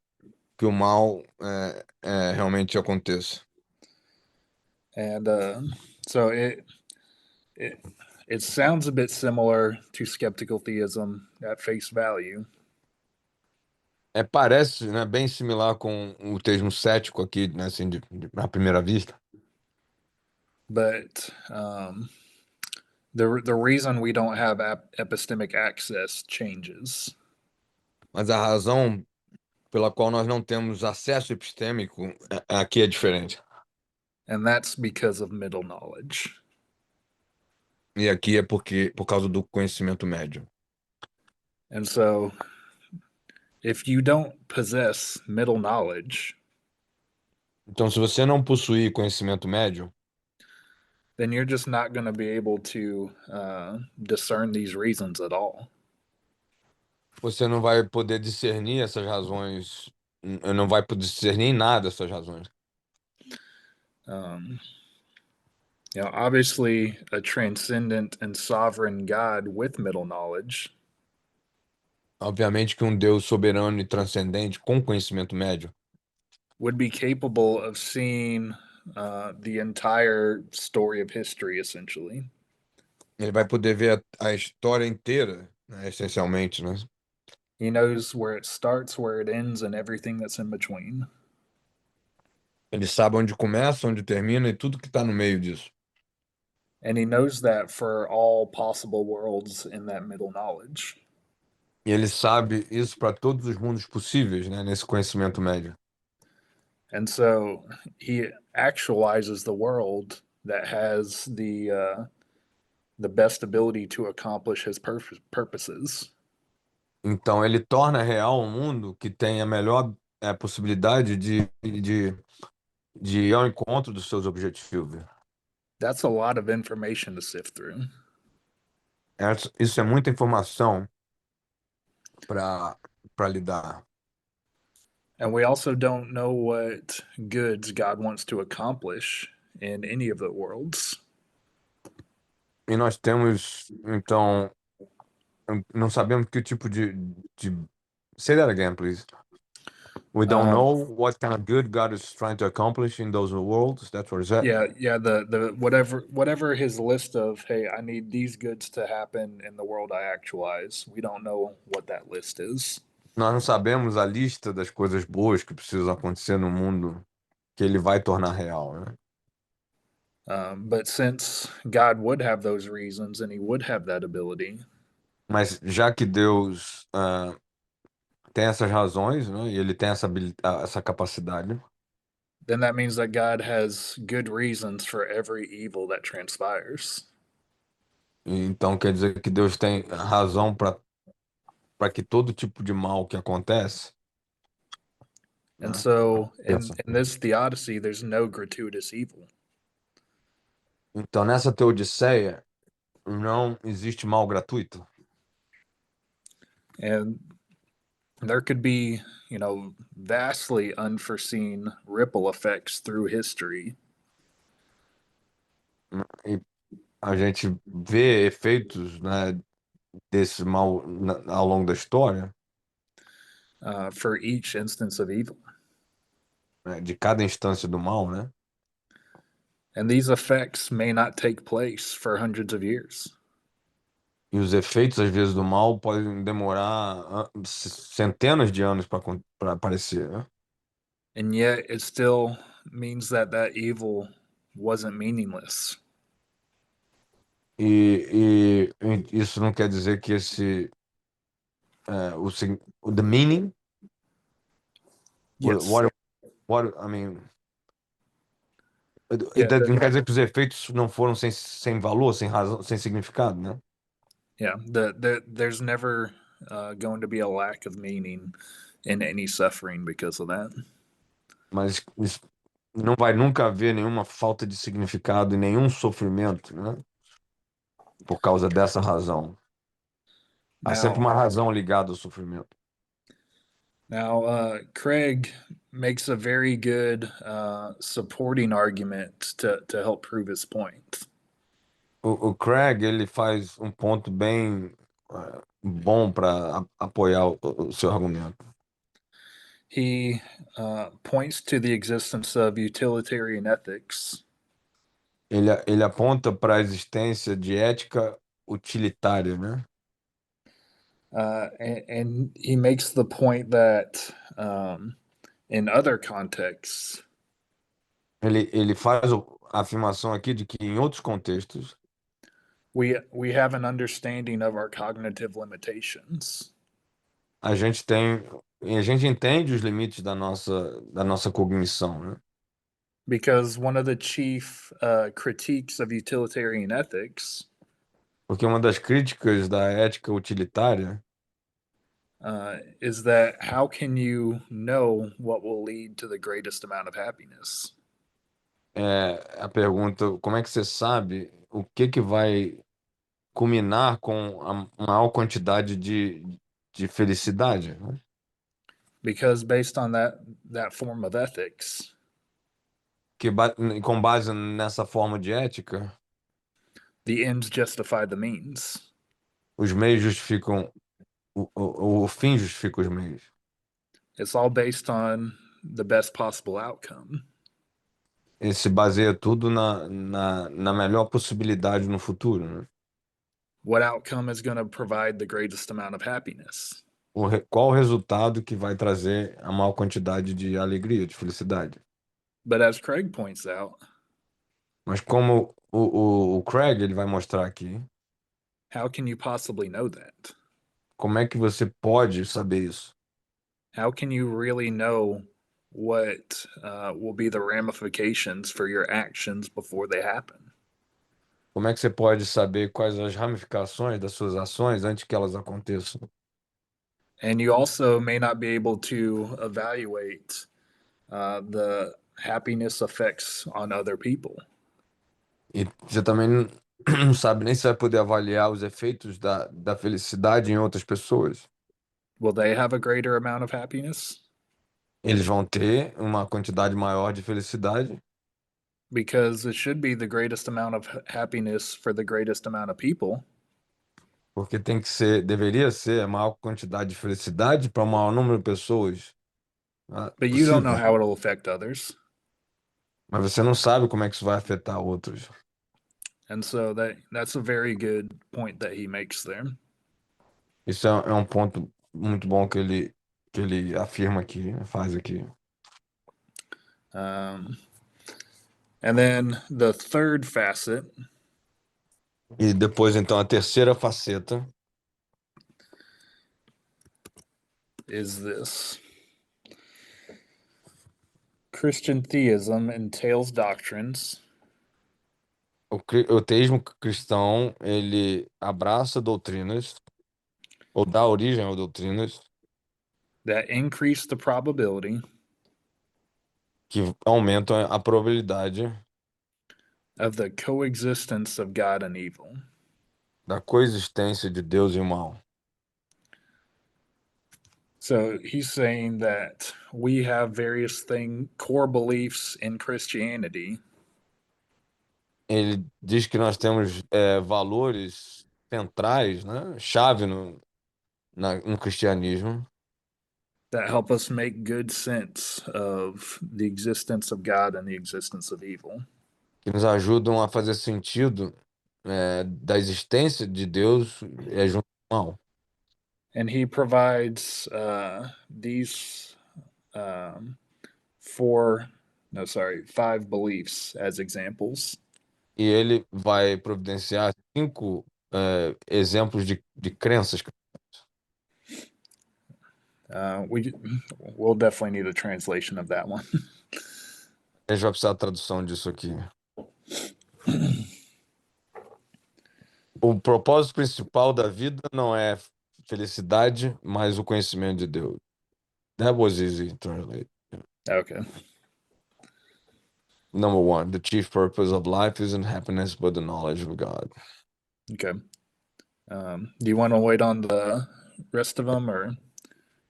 que o mal realmente aconteça. And so it it sounds a bit similar to skeptical theism at face value, Parece, né, bem similar com o termo cético aqui, né, assim, à primeira vista. but the reason we don't have epistemic access changes, Mas a razão pela qual nós não temos acesso epistêmico aqui é diferente. and that's because of middle knowledge. E aqui é por causa do conhecimento médio. And so, if you don't possess middle knowledge, Então, se você não possuir conhecimento médio, then you're just not going to be able to discern these reasons at all. você não vai poder discernir essas razões, não vai poder discernir nada essas razões. Um, Obviously, a transcendent and sovereign God with middle knowledge Obviamente que um Deus soberano e transcendente com conhecimento médio would be capable of seeing the entire story of history, essentially. ele vai poder ver a história inteira, né, essencialmente, né? He knows where it starts, where it ends, and everything that's in between. Ele sabe onde começa, onde termina e tudo que está no meio disso. And he knows that for all possible worlds in that middle knowledge. E ele sabe isso para todos os mundos possíveis, né, nesse conhecimento médio. And so he actualizes the world that has the best ability to accomplish his purposes. Então, ele torna real um mundo que tem a melhor possibilidade de ir ao encontro dos seus objetivos. That's a lot of information to sift through. Isso é muita informação para lidar. And we also don't know what goods God wants to accomplish in any of the worlds. E nós temos, então, não sabemos que tipo de... Say that again, please. We don't know what kind of good God is trying to accomplish in those worlds. That's what it said. Yeah. The whatever his list of, hey, I need these goods to happen in the world I actualize. We don't know what that list is. Nós não sabemos a lista das coisas boas que precisam acontecer no mundo que ele vai tornar real, né? But since God would have those reasons and he would have that ability, Mas já que Deus tem essas razões, né, e ele tem essa capacidade, then that means that God has good reasons for every evil that transpires. então quer dizer que Deus tem razão para que todo tipo de mal que acontece, And né, so aconteça. in this theodicy, there's no gratuitous evil. Então nessa teodiceia não existe mal gratuito. And there could be, vastly unforeseen ripple effects through history. E a gente vê efeitos, né, desse mal ao longo da história, For each instance of evil. né, de cada instância do mal, né? And these effects may not take place for hundreds of years. E os efeitos, às vezes, do mal podem demorar centenas de anos para aparecer, né? And yet it still means that evil wasn't meaningless. E isso não quer dizer que the meaning, Yes. I mean, Yeah, não quer dizer que os efeitos não foram sem valor, sem razão, sem significado, né? yeah. There's never going to be a lack of meaning in any suffering because of that. Mas não vai nunca haver nenhuma falta de significado e nenhum sofrimento, né? por causa dessa razão. Há sempre Now, uma razão ligada ao sofrimento. Craig makes a very good supporting argument to help prove his point. O Craig, ele faz um ponto bem bom para apoiar o seu argumento. He points to the existence of utilitarian ethics Ele aponta para a existência de ética utilitária, né? and he makes the point that in other contexts, Ele faz a afirmação aqui de que em outros contextos we have an understanding of our cognitive limitations. a gente entende os limites da nossa cognição, né? Because one of the chief critiques of utilitarian ethics Porque uma das críticas da ética utilitária is that how can you know what will lead to the greatest amount of happiness? é a pergunta, como é que você sabe o que vai culminar com a maior quantidade de felicidade, né? Because based on that form of ethics, Com base nessa forma de ética, the ends justify the means. os meios justificam o fim justifica os meios. It's all based on the best possible outcome. Ele se baseia tudo na melhor possibilidade no futuro, né? What outcome is going to provide the greatest amount of happiness? Qual o resultado que vai trazer a maior quantidade de alegria, de felicidade. But as Craig points out, Mas como o Craig ele vai mostrar aqui, how can you possibly know that? como é que você pode saber isso? How can you really know what will be the ramifications for your actions before they happen? Como é que você pode saber quais as ramificações das suas ações antes que elas aconteçam? And you also may not be able to evaluate the happiness effects on other people. E você também não sabe nem se vai poder avaliar os efeitos da felicidade em outras pessoas. Will they have a greater amount of happiness? Eles vão ter uma quantidade maior de felicidade, Because it should be the greatest amount of happiness for the greatest amount of people. porque deveria ser a maior quantidade de felicidade para o maior número de pessoas But you don't know possível. how it'll affect others. Mas você não sabe como é que isso vai afetar outros. And so that's a very good point that he makes there. Isso é um ponto muito bom que ele afirma aqui, faz aqui. And then the third facet E depois, então, a terceira faceta is this. Christian theism entails doctrines o teísmo cristão, ele abraça doutrinas, ou dá origem a doutrinas, that increase the probability que aumentam a probabilidade of the coexistence of God and evil. da coexistência de Deus e o mal. So he's saying that we have various core beliefs in Christianity Ele diz que nós temos valores centrais, né, chave no cristianismo, that help us make good sense of the existence of God and the existence of evil. que nos ajudam a fazer sentido da existência de Deus junto com o mal. And he provides these um, five beliefs as examples. E ele vai providenciar 5 exemplos de crenças. We'll definitely need a translation of that one. A gente vai precisar da tradução disso aqui. O propósito principal da vida não é felicidade, mas o conhecimento de Deus. That was easy to translate. Okay. Number 1, the chief purpose of life isn't happiness, but the knowledge of God. Okay. Do you want to wait on the rest of them, or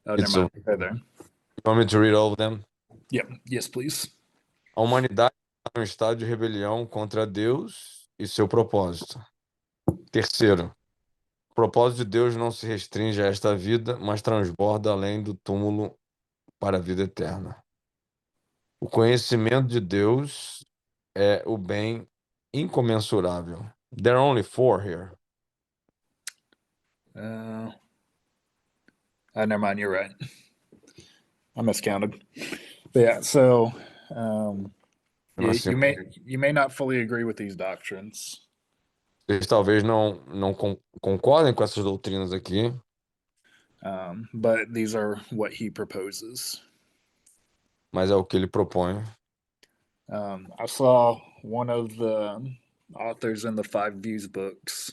oh, never It's a, mind. Okay, there. you want me to read all of them? Yeah. Yes, please. A humanidade está em um estado de rebelião contra Deus e seu propósito. Terceiro, o propósito de Deus não se restringe a esta vida, mas transborda além do túmulo para a vida eterna. O conhecimento de Deus é o bem incomensurável. There are only four here. Never mind. You're right. I miscounted. But yeah. So, Assim, you may not fully agree with these doctrines, vocês talvez não concordem com essas doutrinas aqui, but these are what he proposes. mas é o que ele propõe. I saw one of the authors in the Five Views books.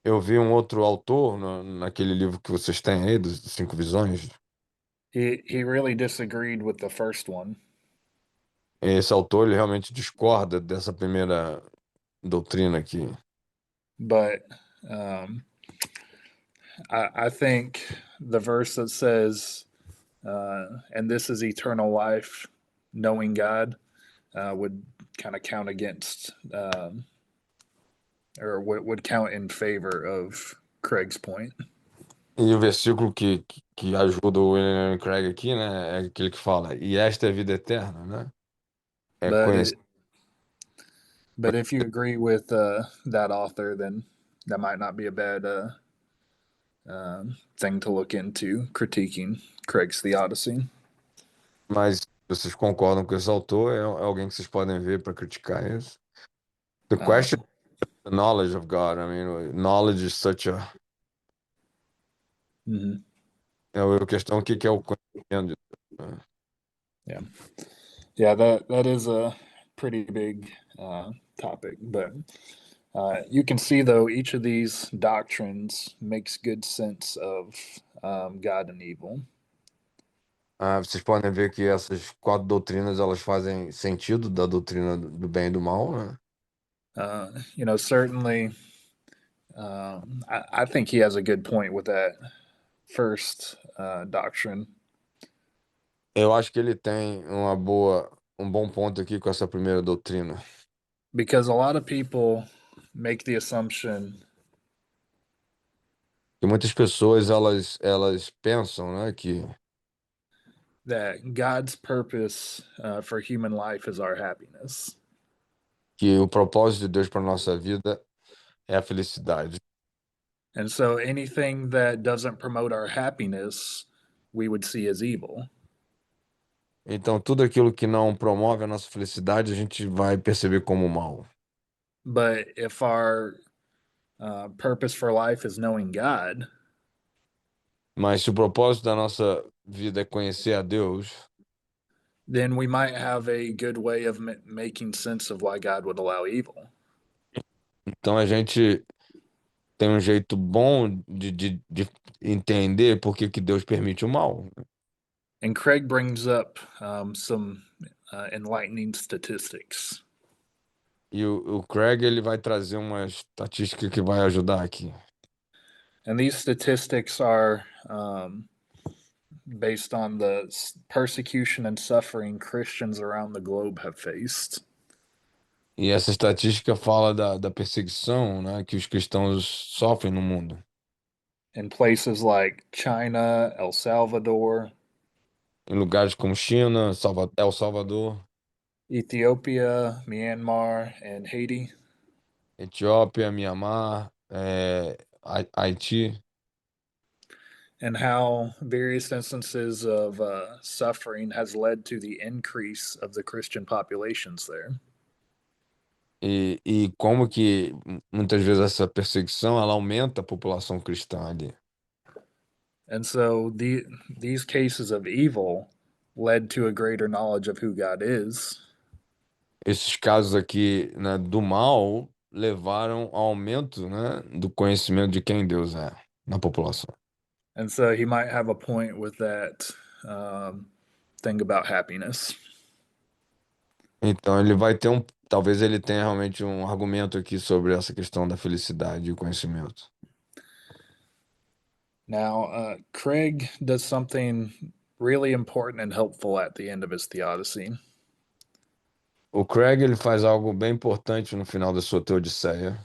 Eu vi um outro autor naquele livro que vocês têm aí, dos Cinco Visões. He really disagreed with the first one, Esse autor ele realmente discorda dessa primeira doutrina aqui. but I think the verse that says, "And this is eternal life, knowing God," would kind of count against, or would count in favor of Craig's point. E o versículo que ajuda o William Craig aqui, né, é aquele que fala, e esta é a vida eterna, né? É But conhecer. but if you agree with that author, then that might not be a bad thing to look into, critiquing Craig's theodicy. Mas vocês concordam com esse autor, é alguém que vocês podem ver para criticar isso. The question is the knowledge of God. I mean, knowledge is such a... Mhm. É a questão o que é o conhecimento de Deus, né? Yeah, that is a pretty big topic, but you can see though each of these doctrines makes good sense of God and evil. Vocês podem ver que essas quatro doutrinas elas fazem sentido da doutrina do bem e do mal, né? Certainly, I think he has a good point with that first doctrine. Eu acho que ele tem um bom ponto aqui com essa primeira doutrina. Because a lot of people make the assumption E muitas pessoas elas pensam, né, that God's purpose for human life is our happiness. que o propósito de Deus para nossa vida é a felicidade. And so anything that doesn't promote our happiness, we would see as evil. Então tudo aquilo que não promove a nossa felicidade a gente vai perceber como mal. But if our purpose for life is knowing God, Mas se o propósito da nossa vida é conhecer a Deus, then we might have a good way of making sense of why God would allow evil. então a gente tem um jeito bom de entender por que Deus permite o mal. And Craig brings up some enlightening statistics. E o Craig ele vai trazer uma estatística que vai ajudar aqui. And these statistics are based on the persecution and suffering Christians around the globe have faced. E essa estatística fala da perseguição, né, que os cristãos sofrem no mundo. In places like China, El Salvador, Em lugares como China, El Salvador, Ethiopia, Myanmar, and Haiti. Etiópia, Mianmar, Haiti, and how various instances of suffering has led to the increase of the Christian populations there. e como que muitas vezes essa perseguição ela aumenta a população cristã ali. And so these cases of evil led to a greater knowledge of who God is. Esses casos aqui, né, do mal levaram ao aumento, né, do conhecimento de quem Deus é na população. And so he might have a point with that thing about happiness. Então ele vai ter talvez ele tenha realmente um argumento aqui sobre essa questão da felicidade e o conhecimento. Now, Craig does something really important and helpful at the end of his theodicy. O Craig ele faz algo bem importante no final da sua Teodiceia.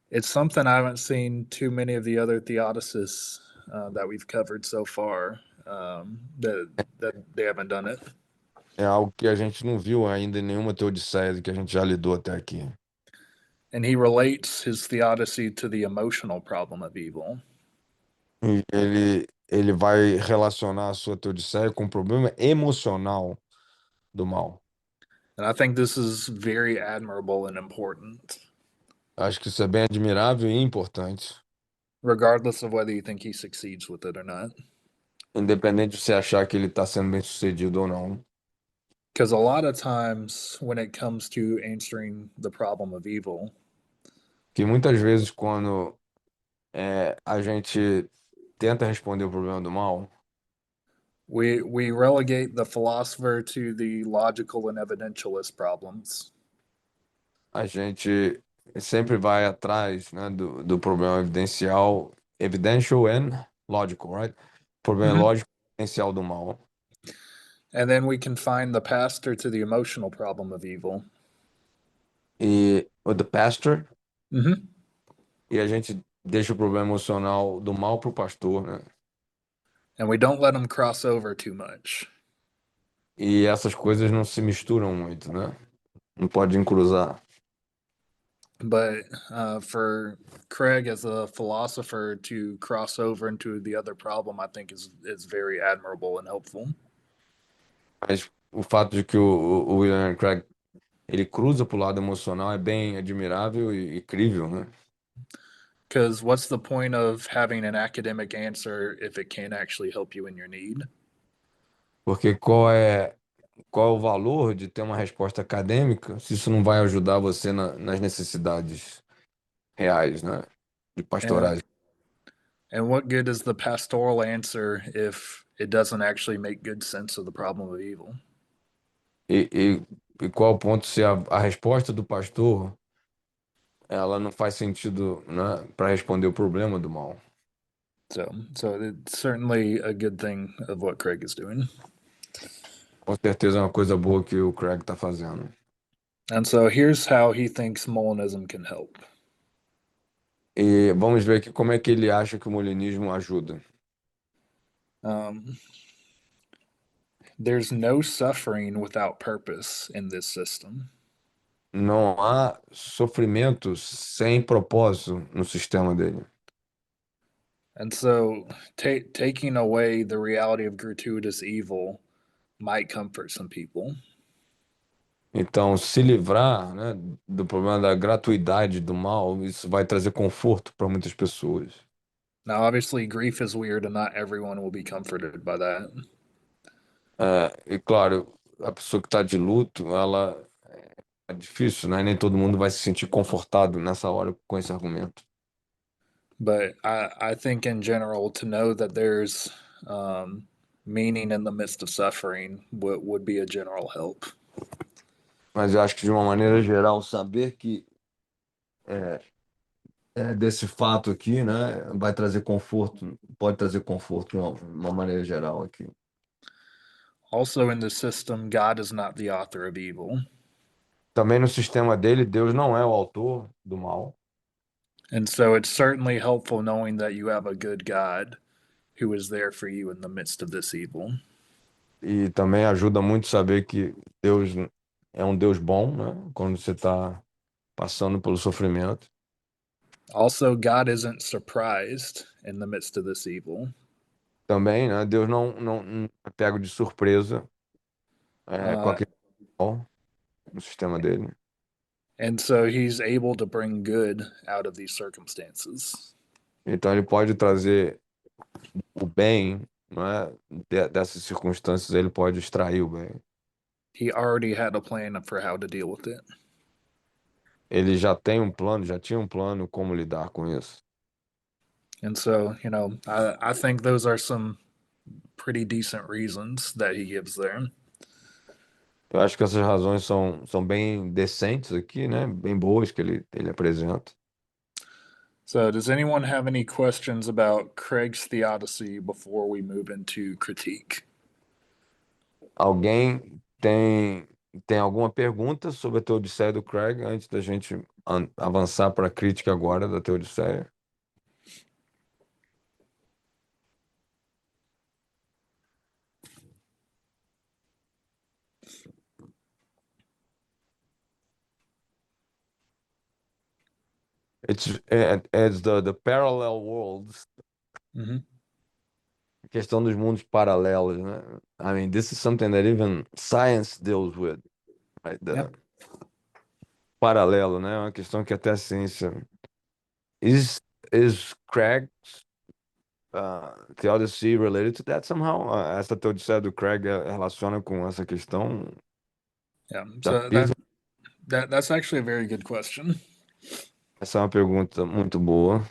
It's something I haven't seen too many of the other theodicists that we've covered so far that they haven't done it. É algo que a gente não viu ainda em nenhuma Teodiceia do que a gente já lidou até aqui. And he relates his theodicy to the emotional problem of evil. E ele vai relacionar a sua Teodiceia com o problema emocional do mal. And I think this is very admirable and important, Acho que isso é bem admirável e importante, regardless of whether you think he succeeds with it or not. independente de você achar que ele está sendo bem sucedido ou não. Because a lot of times when it comes to answering the problem of evil, Que muitas vezes quando a gente tenta responder o problema do mal, we relegate the philosopher to the logical and evidentialist problems. a gente sempre vai atrás, né, do problema evidencial, evidential and logical, right? Problema Mhm. lógico e evidencial do mal. And then we confine the pastor to the emotional problem of evil. E o the pastor, Mm-hmm. e a gente deixa o problema emocional do mal para o pastor, né? And we don't let them cross over too much. E essas coisas não se misturam muito, né? Não pode cruzar. But for Craig as a philosopher to cross over into the other problem, I think is very admirable and helpful. Mas o fato de que o William Craig ele cruza para o lado emocional é bem admirável e incrível, né? Because what's the point of having an academic answer if it can't actually help you in your need? Porque qual é o valor de ter uma resposta acadêmica se isso não vai ajudar você nas necessidades reais, né? De pastorais. And what good is the pastoral answer if it doesn't actually make good sense of the problem of evil? E qual o ponto se a resposta do pastor ela não faz sentido, né, para responder o problema do mal? So it's certainly a good thing of what Craig is doing. Com certeza é uma coisa boa que o Craig está fazendo. And so here's how he thinks Molinism can help. E vamos ver aqui como é que ele acha que o molinismo ajuda. There's no suffering without purpose in this system. Não há sofrimento sem propósito no sistema dele. And so taking away the reality of gratuitous evil might comfort some people. Então, se livrar, né, do problema da gratuidade do mal, isso vai trazer conforto para muitas pessoas. Now, obviously, grief is weird, and not everyone will be comforted by that. E claro, a pessoa que está de luto, ela é difícil, né? Nem todo mundo vai se sentir confortado nessa hora com esse argumento. But I think, in general, to know that there's meaning in the midst of suffering would be a general help. Mas eu acho que de uma maneira geral, saber que desse fato aqui, né, vai trazer conforto, pode trazer conforto de uma maneira geral aqui. Also, in the system, God is not the author of evil. Também no sistema dele, Deus não é o autor do mal. And so it's certainly helpful knowing that you have a good God who is there for you in the midst of this evil. E também ajuda muito saber que Deus é um Deus bom, né? Quando você está passando pelo sofrimento. Also, God isn't surprised in the midst of this evil. Também, né? Deus não é pego de surpresa com aquele mal no sistema dele. And so he's able to bring good out of these circumstances. Então ele pode trazer o bem, né? Dessas circunstâncias, ele pode extrair o bem. He already had a plan for how to deal with it. Ele já tem um plano, já tinha um plano como lidar com isso. And so, I think those are some pretty decent reasons that he gives there. Eu acho que essas razões são bem decentes aqui, né? Bem boas que ele apresenta. So, does anyone have any questions about Craig's theodicy before we move into critique? Alguém tem alguma pergunta sobre a Teodiceia do Craig antes da gente avançar para a crítica agora da Teodiceia? It's the parallel worlds, Mm-hmm. a questão dos mundos paralelos, né? I mean, this is something that even science deals with, right? Yep. Paralelo, né? É uma questão que até a ciência. Is Craig's theodicy related to that somehow? Essa teodiceia do Craig relaciona com essa questão Yeah. da So física? that's actually a very good question, Essa é uma pergunta muito boa.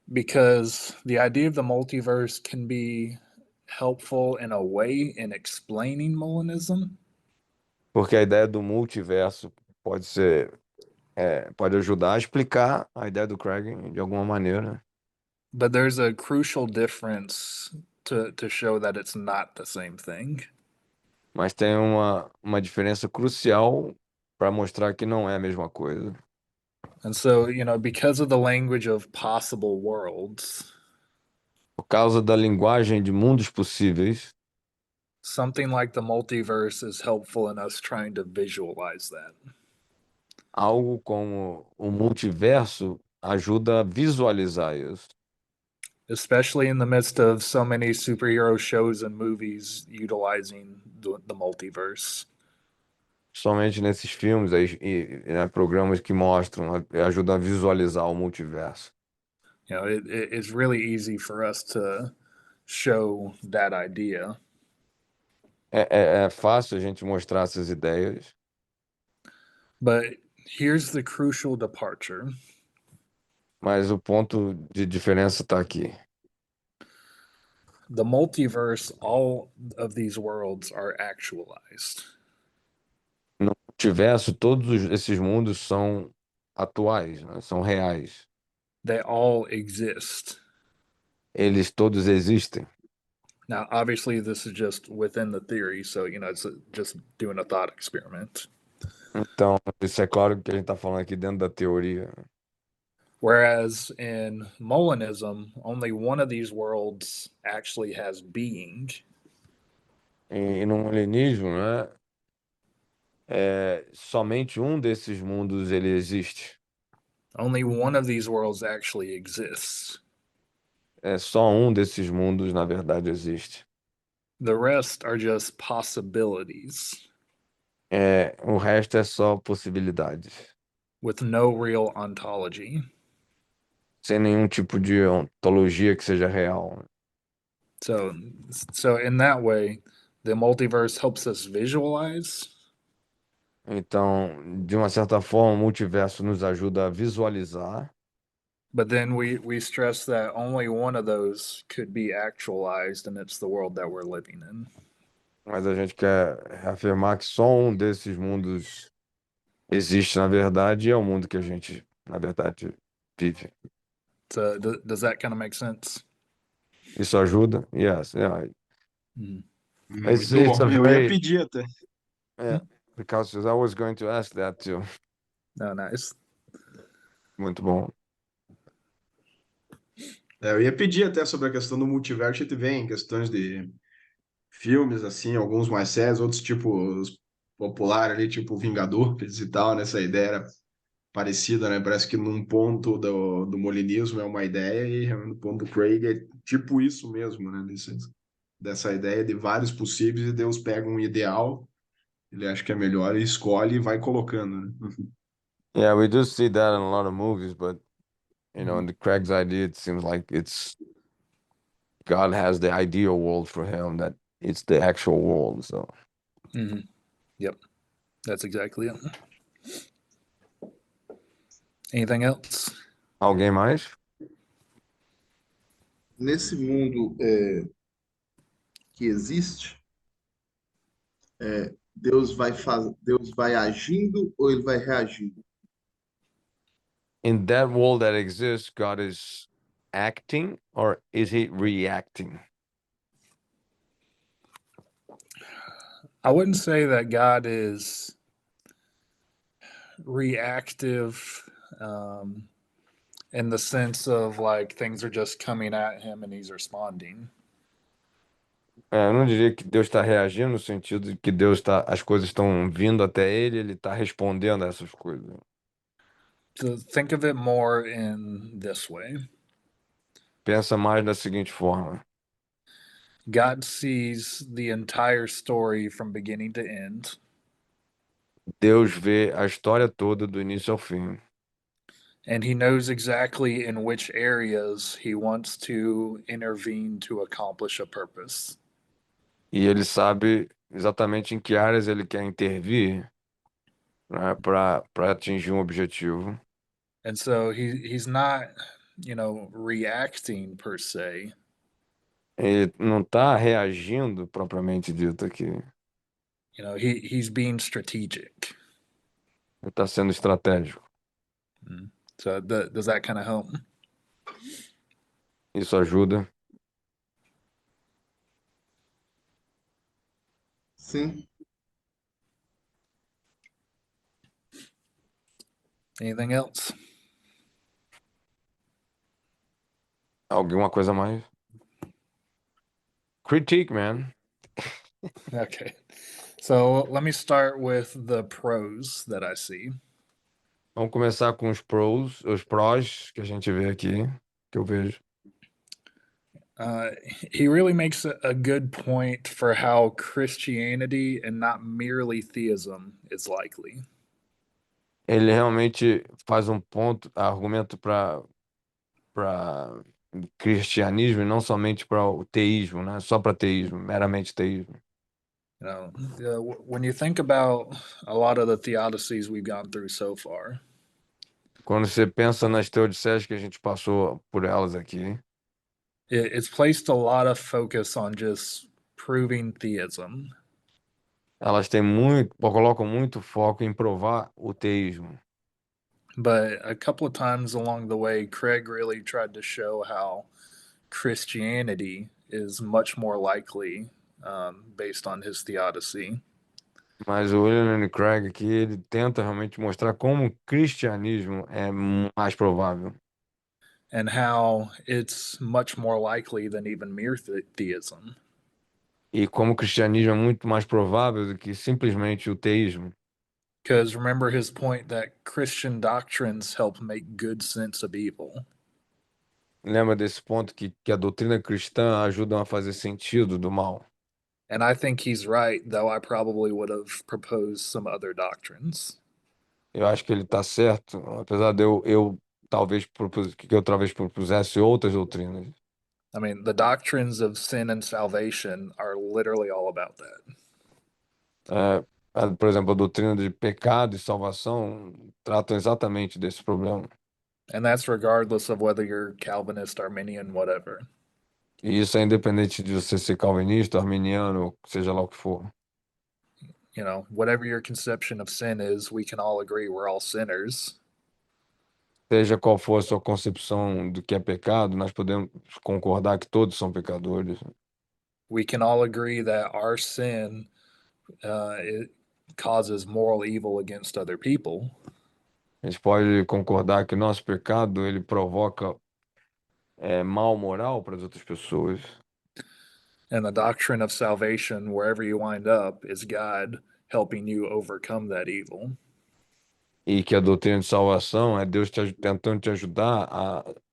because the idea of the multiverse can be helpful in a way in explaining Molinism, Porque a ideia do multiverso pode ser, pode ajudar a explicar a ideia do Craig de alguma maneira. but there's a crucial difference to show that it's not the same thing. Mas tem uma diferença crucial para mostrar que não é a mesma coisa. And so, because of the language of possible worlds, Por causa da linguagem de mundos possíveis, something like the multiverse is helpful in us trying to visualize that. algo como o multiverso ajuda a visualizar isso. Especially in the midst of so many superhero shows and movies utilizing the multiverse. Somente nesses filmes né, programas que mostram, ajudam a visualizar o multiverso. It's really easy for us to show that idea. É fácil a gente mostrar essas ideias, But here's the crucial departure. mas o ponto de diferença está aqui. The multiverse, all of these worlds are actualized. No multiverso, esses mundos são atuais, né? São reais. They all exist. Eles todos existem. Now, obviously, this is just within the theory, so it's just doing a thought experiment. Então, isso é claro que a gente está falando aqui dentro da teoria. Whereas in Molinism, only one of these worlds actually has being. E no molinismo, né, somente um desses mundos ele existe. Only one of these worlds actually exists. Só um desses mundos, na verdade, existe. The rest are just possibilities O resto é só possibilidades, with no real ontology. sem nenhum tipo de ontologia que seja real. So in that way, the multiverse helps us visualize, Então, de uma certa forma, o multiverso nos ajuda a visualizar, but then we stress that only one of those could be actualized, and it's the world that we're living in. mas a gente quer reafirmar que só um desses mundos existe, na verdade, e é o mundo que a gente, na verdade, vive. So does that kind of make sense? Isso ajuda? Yes, yeah. Mhm. It's Muito a bom. Eu ia very, pedir até. because I was going to ask that too. No, nice. Muito bom. Eu ia pedir até sobre a questão do multiverso, a gente vê em questões de filmes, assim, alguns mais sérios, outros tipos popular ali, tipo Vingadores e tal, nessa ideia era parecida, né? Parece que num ponto do molinismo é uma ideia e no ponto do Craig é tipo isso mesmo, né? Dessa ideia de vários possíveis e Deus pega um ideal, ele acha que é melhor e escolhe e vai colocando, né? Yeah, we do see that in a lot of movies, but in the Craig's idea, it seems like it's God has the ideal world for him, that it's the actual world. So Mm-hmm. Yep, that's exactly it. Anything else? alguém mais? Nesse mundo que existe, Deus vai agindo ou ele vai reagindo? In that world that exists, God is acting or is he reacting? I wouldn't say that God is reactive in the sense of like things are just coming at him and he's responding. Eu não diria que Deus está reagindo no sentido de que as coisas estão vindo até ele está respondendo a essas coisas. To think of it more in this way, Pensa mais da seguinte forma: God sees the entire story from beginning to end, Deus vê a história toda do início ao fim. and he knows exactly in which areas he wants to intervene to accomplish a purpose. E ele sabe exatamente em que áreas ele quer intervir, né, para atingir um objetivo. And so he's not, reacting per se. Ele não está reagindo propriamente dito aqui. He's being strategic. Ele está sendo estratégico. So does that kind of help? Isso ajuda. Sim. Anything else? Alguma coisa a mais? Critique, man. Okay. So let me start with the pros that I see. Vamos começar com os prós que a gente vê aqui, que eu vejo. He really makes a good point for how Christianity and not merely theism is likely. Ele realmente faz um argumento para cristianismo e não somente para o teísmo, né? Só para teísmo, meramente teísmo. When you think about a lot of the theodicies we've gone through so far, Quando você pensa nas teodiceas que a gente passou por elas aqui, it's placed a lot of focus on just proving theism. elas colocam muito foco em provar o teísmo. But a couple of times along the way, Craig really tried to show how Christianity is much more likely based on his theodicy. Mas o William Lane Craig aqui, ele tenta realmente mostrar como o cristianismo é mais provável. And how it's much more likely than even mere theism. E como o cristianismo é muito mais provável do que simplesmente o teísmo. Because remember his point that Christian doctrines help make good sense of evil. Lembra desse ponto que a doutrina cristã ajuda a fazer sentido do mal. And I think he's right, though I probably would have proposed some other doctrines. Eu acho que ele está certo, apesar de eu talvez propusesse outras doutrinas. I mean, the doctrines of sin and salvation are literally all about that. Por exemplo, a doutrina de pecado e salvação tratam exatamente desse problema. And that's regardless of whether you're Calvinist, Arminian, whatever. E isso é independente de você ser calvinista, arminiano, seja lá o que for. Whatever your conception of sin is, we can all agree we're all sinners. Seja qual for a sua concepção do que é pecado, nós podemos concordar que todos são pecadores. We can all agree that our sin it causes moral evil against other people. A gente pode concordar que nosso pecado ele provoca mal moral para as outras pessoas. And the doctrine of salvation, wherever you wind up, is God helping you overcome that evil. E que a doutrina de salvação é Deus tentando te ajudar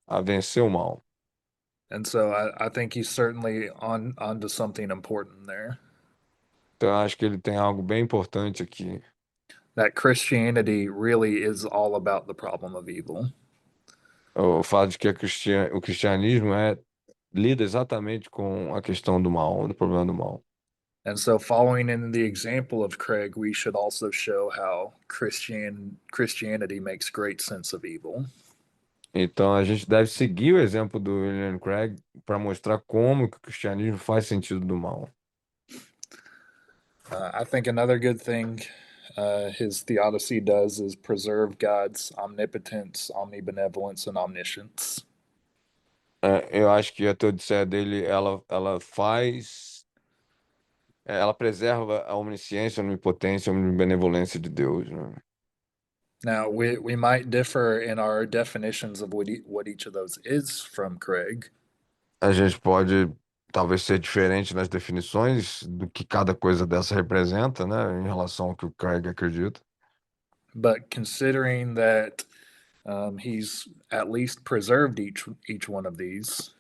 a vencer o mal. And so I think he's certainly onto something important there. Então eu acho que ele tem algo bem importante aqui. That Christianity really is all about the problem of evil. O fato de que o cristianismo lida exatamente com a questão do mal, do problema do mal. And so following in the example of Craig, we should also show how Christianity makes great sense of evil. Então a gente deve seguir o exemplo do William Craig para mostrar como que o cristianismo faz sentido do mal. I think another good thing his theodicy does is preserve God's omnipotence, omnibenevolence, and omniscience. Eu acho que a teodiceia dele, ela preserva a onisciência, a onipotência, a omnibenevolência de Deus, né? Now, we might differ in our definitions of what each of those is from Craig, A gente pode talvez ser diferente nas definições do que cada coisa dessa representa, né, em relação ao que o Craig acredita. but considering that he's at least preserved each one of these,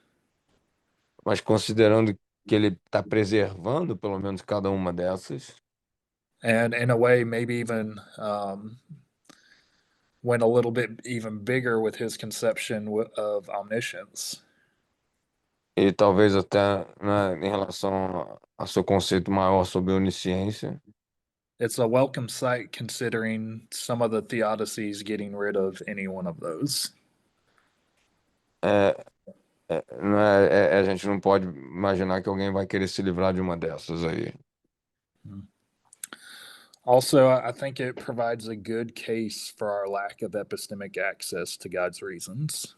Mas considerando que ele está preservando pelo menos cada uma dessas, and in a way, maybe even went a little bit even bigger with his conception of omniscience. e talvez até, né, em relação a seu conceito maior sobre onisciência, It's a welcome sight considering some of the theodicies getting rid of any one of those. é, a gente não pode imaginar que alguém vai querer se livrar de uma dessas aí. Also, I think it provides a good case for our lack of epistemic access to God's reasons.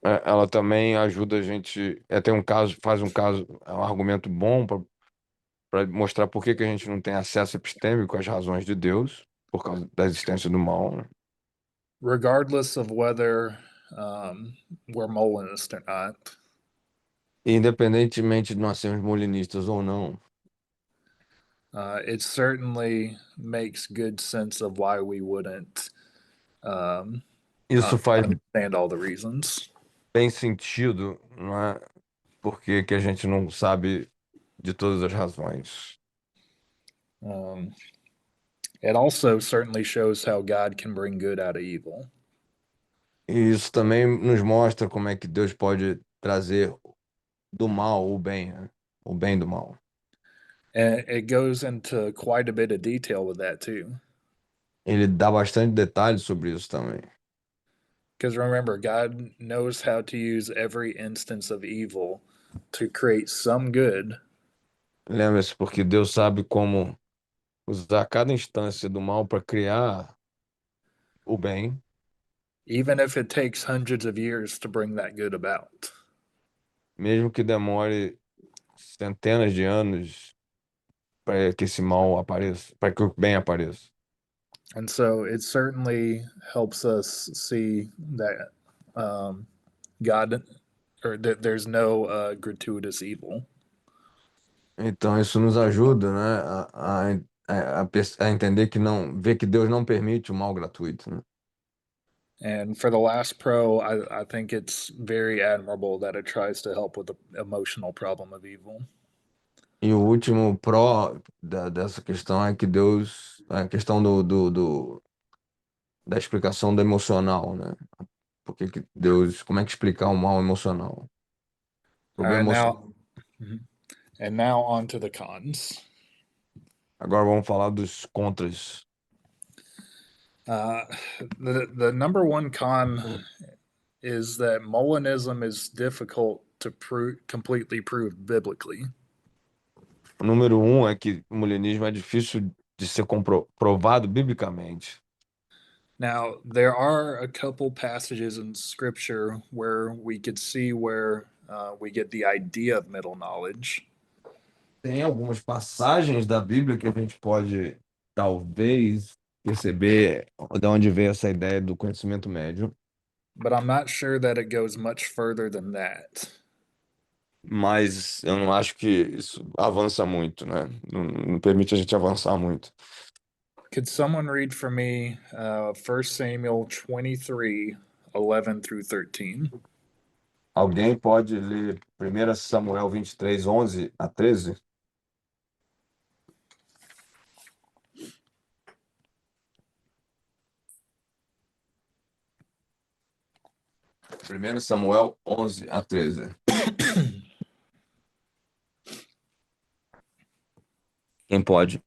Ela também ajuda a gente, tem um caso, é um argumento bom para mostrar por que que a gente não tem acesso epistêmico às razões de Deus, por causa da existência do mal, né? Regardless of whether we're Molinist or not, E independentemente de nós sermos molinistas ou não, it certainly makes good sense of why we wouldn't isso faz understand all the reasons. bem sentido, não é? Porque que a gente não sabe de todas as razões. Um, it also certainly shows how God can bring good out of evil. E isso também nos mostra como é que Deus pode trazer do mal o bem, né? O bem do mal. And it goes into quite a bit of detail with that too. Ele dá bastante detalhes sobre isso também. Because remember, God knows how to use every instance of evil to create some good, Lembre-se, porque Deus sabe como usar cada instância do mal para criar o bem, even if it takes hundreds of years to bring that good about. mesmo que demore centenas de anos para que esse mal apareça, para que o bem apareça. And so it certainly helps us see that God, or that there's no gratuitous evil. Então isso nos ajuda, né, a entender que não, ver que Deus não permite o mal gratuito, né? And for the last pro, I think it's very admirable that it tries to help with the emotional problem of evil. E o último pró dessa questão é que Deus, a questão da explicação do emocional, né? Porque que Deus, como é que explicar o mal emocional? All Problema right, emocional. now, and now on to the cons. Agora vamos falar dos contras. Uh, the number one con is that Molinism is difficult to completely prove biblically. O número um é que o milenismo é difícil de ser provado biblicamente. Now, there are a couple passages in Scripture where we could see where we get the idea of middle knowledge. Tem algumas passagens da Bíblia que a gente pode, talvez, perceber de onde veio essa ideia do conhecimento médio, But I'm not sure that it goes much further than that. mas eu não acho que isso avança muito, né? Não permite a gente avançar muito. Could someone read for me 1 Samuel 23, 11 through 13? Alguém pode ler 1 Samuel 23, 11 a 13? Primeiro Samuel 11 a 13. Quem pode?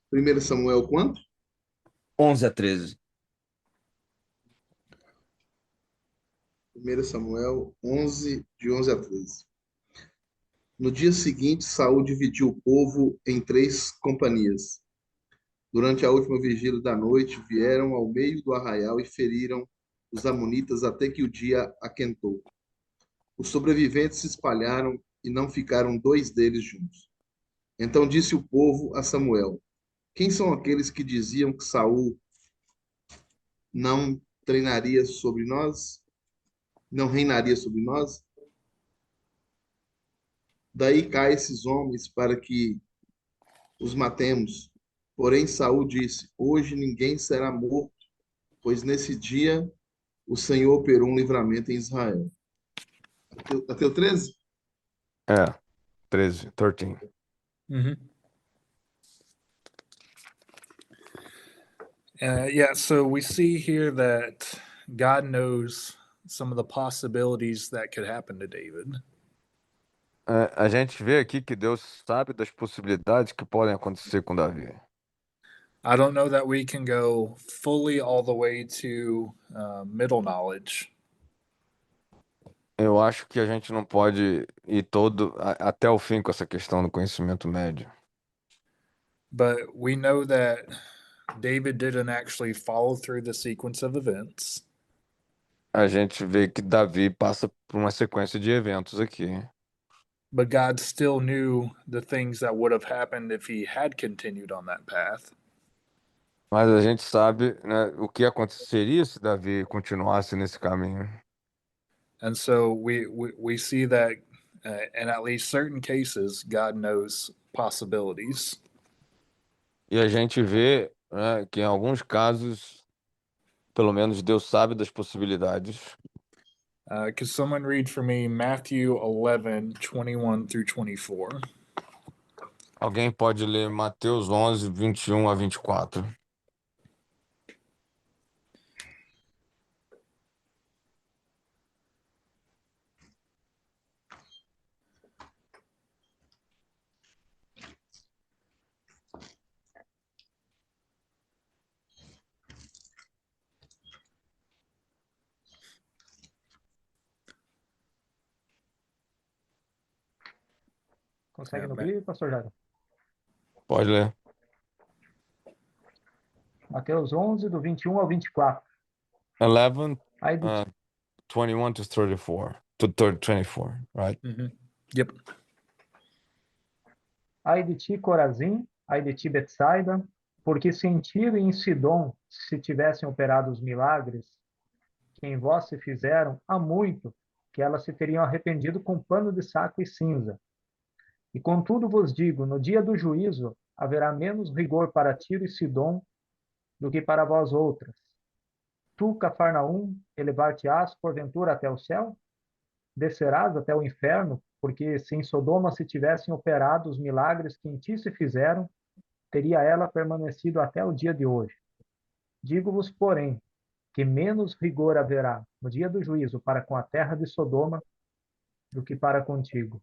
Primeiro Samuel quanto? 11 a 13. 1 Samuel 11, de 11 a 13. No dia seguinte, Saul dividiu o povo em três companhias. Durante a última vigília da noite, vieram ao meio do arraial e feriram os amonitas até que o dia aquentou. Os sobreviventes se espalharam e não ficaram dois deles juntos. Então disse o povo a Samuel: Quem são aqueles que diziam que Saul não treinaria sobre nós, não reinaria sobre nós? Daí cá esses homens para que os matemos. Porém Saul disse: Hoje ninguém será morto, pois nesse dia o Senhor operou um livramento em Israel. Até o 13? É, 13, 13. Hmm. Yeah, so we see here that God knows some of the possibilities that could happen to David. A gente vê aqui que Deus sabe das possibilidades que podem acontecer com Davi. I don't know that we can go fully all the way to middle knowledge, Eu acho que a gente não pode ir até o fim com essa questão do conhecimento médio. but we know that David didn't actually follow through the sequence of events. A gente vê que Davi passa por uma sequência de eventos aqui. But God still knew the things that would have happened if he had continued on that path. Mas a gente sabe, né, o que aconteceria se Davi continuasse nesse caminho. And so we see that in at least certain cases, God knows possibilities. E a gente vê, né, que em alguns casos, pelo menos Deus sabe das possibilidades. Could someone read for me Matthew 11, 21 through 24? Alguém pode ler Mateus 11, 21 a 24. Consegue me Matt. ouvir, pastor Jairo? Pode ler. Mateus 11, do 21 ao 24. 11, Aí de, 21 to 34. To 24, right? Mm-hmm. Yep. aí de ti, Corazim, aí de ti, Betsaida, porque se em Tiro e em Sidom se tivessem operado os milagres que em vós se fizeram, há muito que elas se teriam arrependido com pano de saco e cinza. E contudo vos digo, no dia do juízo haverá menos rigor para Tiro e Sidom do que para vós outras. Tu, Cafarnaum, elevar-te-ás porventura até o céu? Descerás até o inferno, porque se em Sodoma se tivessem operado os milagres que em ti se fizeram, teria ela permanecido até o dia de hoje. Digo-vos, porém, que menos rigor haverá no dia do juízo para com a terra de Sodoma do que para contigo.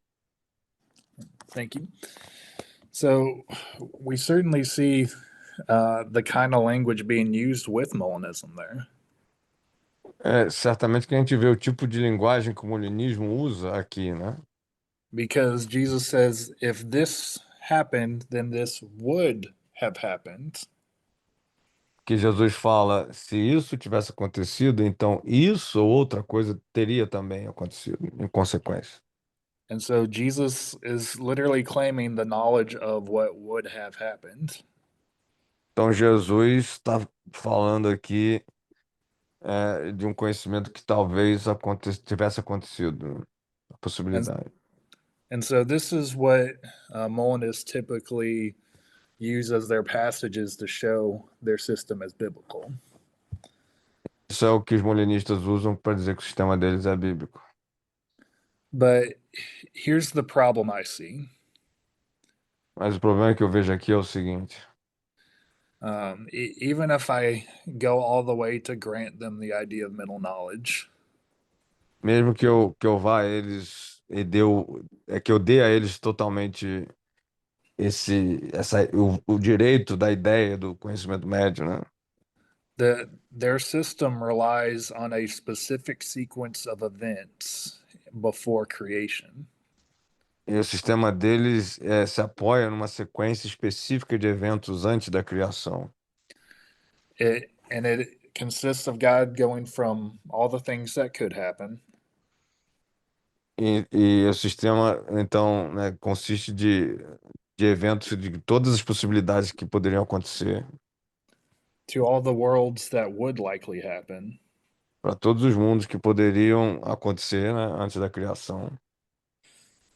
Thank you. So we certainly see the kind of language being used with Molinism there. É, certamente que a gente vê o tipo de linguagem que o molinismo usa aqui, né? Because Jesus says, if this happened, then this would have happened. Que Jesus fala, se isso tivesse acontecido, então isso ou outra coisa teria também acontecido, em consequência. And so Jesus is literally claiming the knowledge of what would have happened. Então Jesus está falando aqui de um conhecimento que talvez tivesse acontecido, a possibilidade. And so this is what Molinists typically use as their passages to show their system as biblical. Isso é o que os molinistas usam para dizer que o sistema deles é bíblico. But here's the problem I see. Mas o problema que eu vejo aqui é o seguinte: Even if I go all the way to grant them the idea of middle knowledge, mesmo que eu vá a eles que eu dê a eles totalmente o direito da ideia do conhecimento médio, né? Their system relies on a specific sequence of events before creation. E o sistema deles se apoia numa sequência específica de eventos antes da criação. It consists of God going from all the things that could happen E o sistema, então, né, consiste de eventos, de todas as possibilidades que poderiam acontecer, to all the worlds that would likely happen, para todos os mundos que poderiam acontecer, né, antes da criação.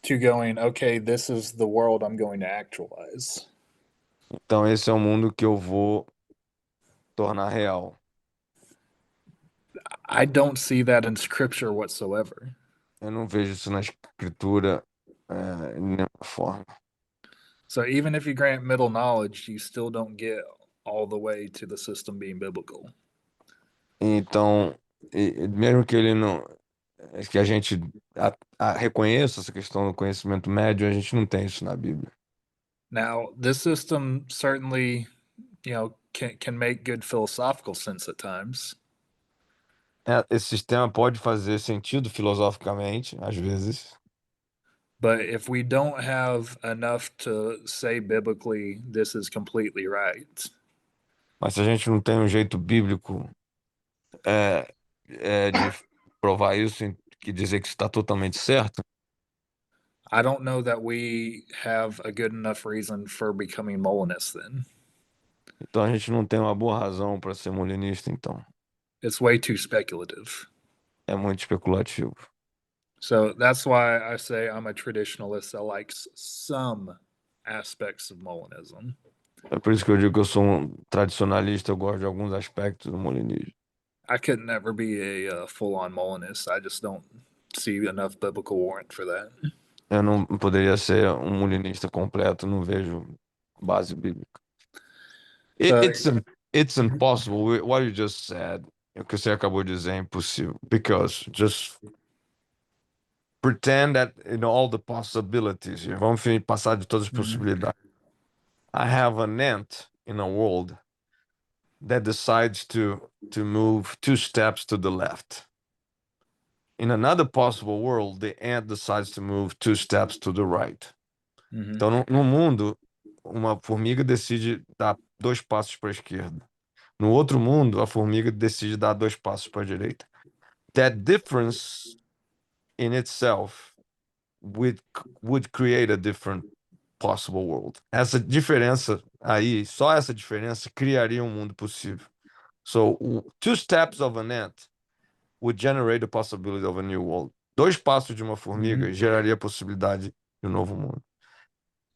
to going, okay, this is the world I'm going to actualize. Então, esse é o mundo que eu vou tornar real. I don't see that in scripture whatsoever. Eu não vejo isso na escritura, de nenhuma forma. So even if you grant middle knowledge, you still don't get all the way to the system being biblical. Então, mesmo que ele não, que a gente reconheça essa questão do conhecimento médio, a gente não tem isso na Bíblia. Now, this system certainly, can make good philosophical sense at times. Esse sistema pode fazer sentido filosoficamente, às vezes, But if we don't have enough to say biblically, this is completely right, mas se a gente não tem um jeito bíblico de provar isso, que dizer que está totalmente certo, I don't know that we have a good enough reason for becoming Molinists then. então a gente não tem uma boa razão para ser molinista, então. It's way too speculative. É muito especulativo. So that's why I say I'm a traditionalist that likes some aspects of Molinism. É por isso que eu digo que eu sou um tradicionalista, eu gosto de alguns aspectos do molinismo. I could never be a full-on Molinist. I just don't see enough biblical warrant for that. Eu não poderia ser um molinista completo, não vejo base bíblica. It's impossible. What you just said, o que você acabou de dizer é impossível. Because just pretend that all the possibilities. Vamos passar de todas as possibilidades. I have an ant in a world that decides to move 2 steps to the left. In another possible world, the ant decides to move 2 steps to the right. Então, no mundo, uma formiga decide dar 2 passos para a esquerda. No outro mundo, a formiga decide dar 2 passos para a direita. That difference in itself would create a different possible world. Essa diferença aí, só essa diferença criaria um mundo possível. So, 2 steps of an ant would generate the possibility of a new world. 2 passos de uma formiga geraria a possibilidade de um novo mundo.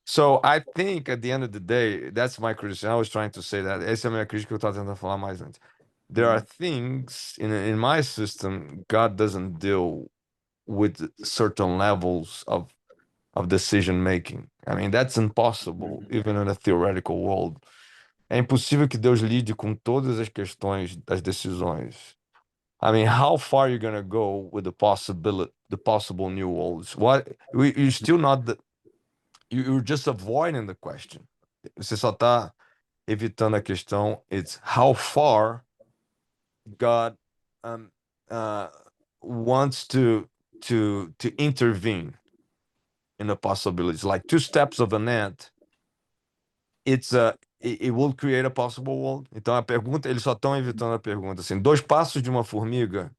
So I think at the end of the day, that's my criticism. I was trying to say that. Essa é a minha crítica que eu estava tentando falar mais antes. There are things in my system, God doesn't deal with certain levels of decision making. I mean, that's impossible, even in a theoretical world. É impossível que Deus lide com todas as questões das decisões. I mean, how far are you going to go with the possible new worlds? You're still not you're just avoiding the question. Você só está evitando a questão. It's how far God wants to intervene in the possibilities. Like 2 steps of an ant, it will create a possible world. Então a pergunta, eles só estão evitando a pergunta. Assim, 2 passos de uma formiga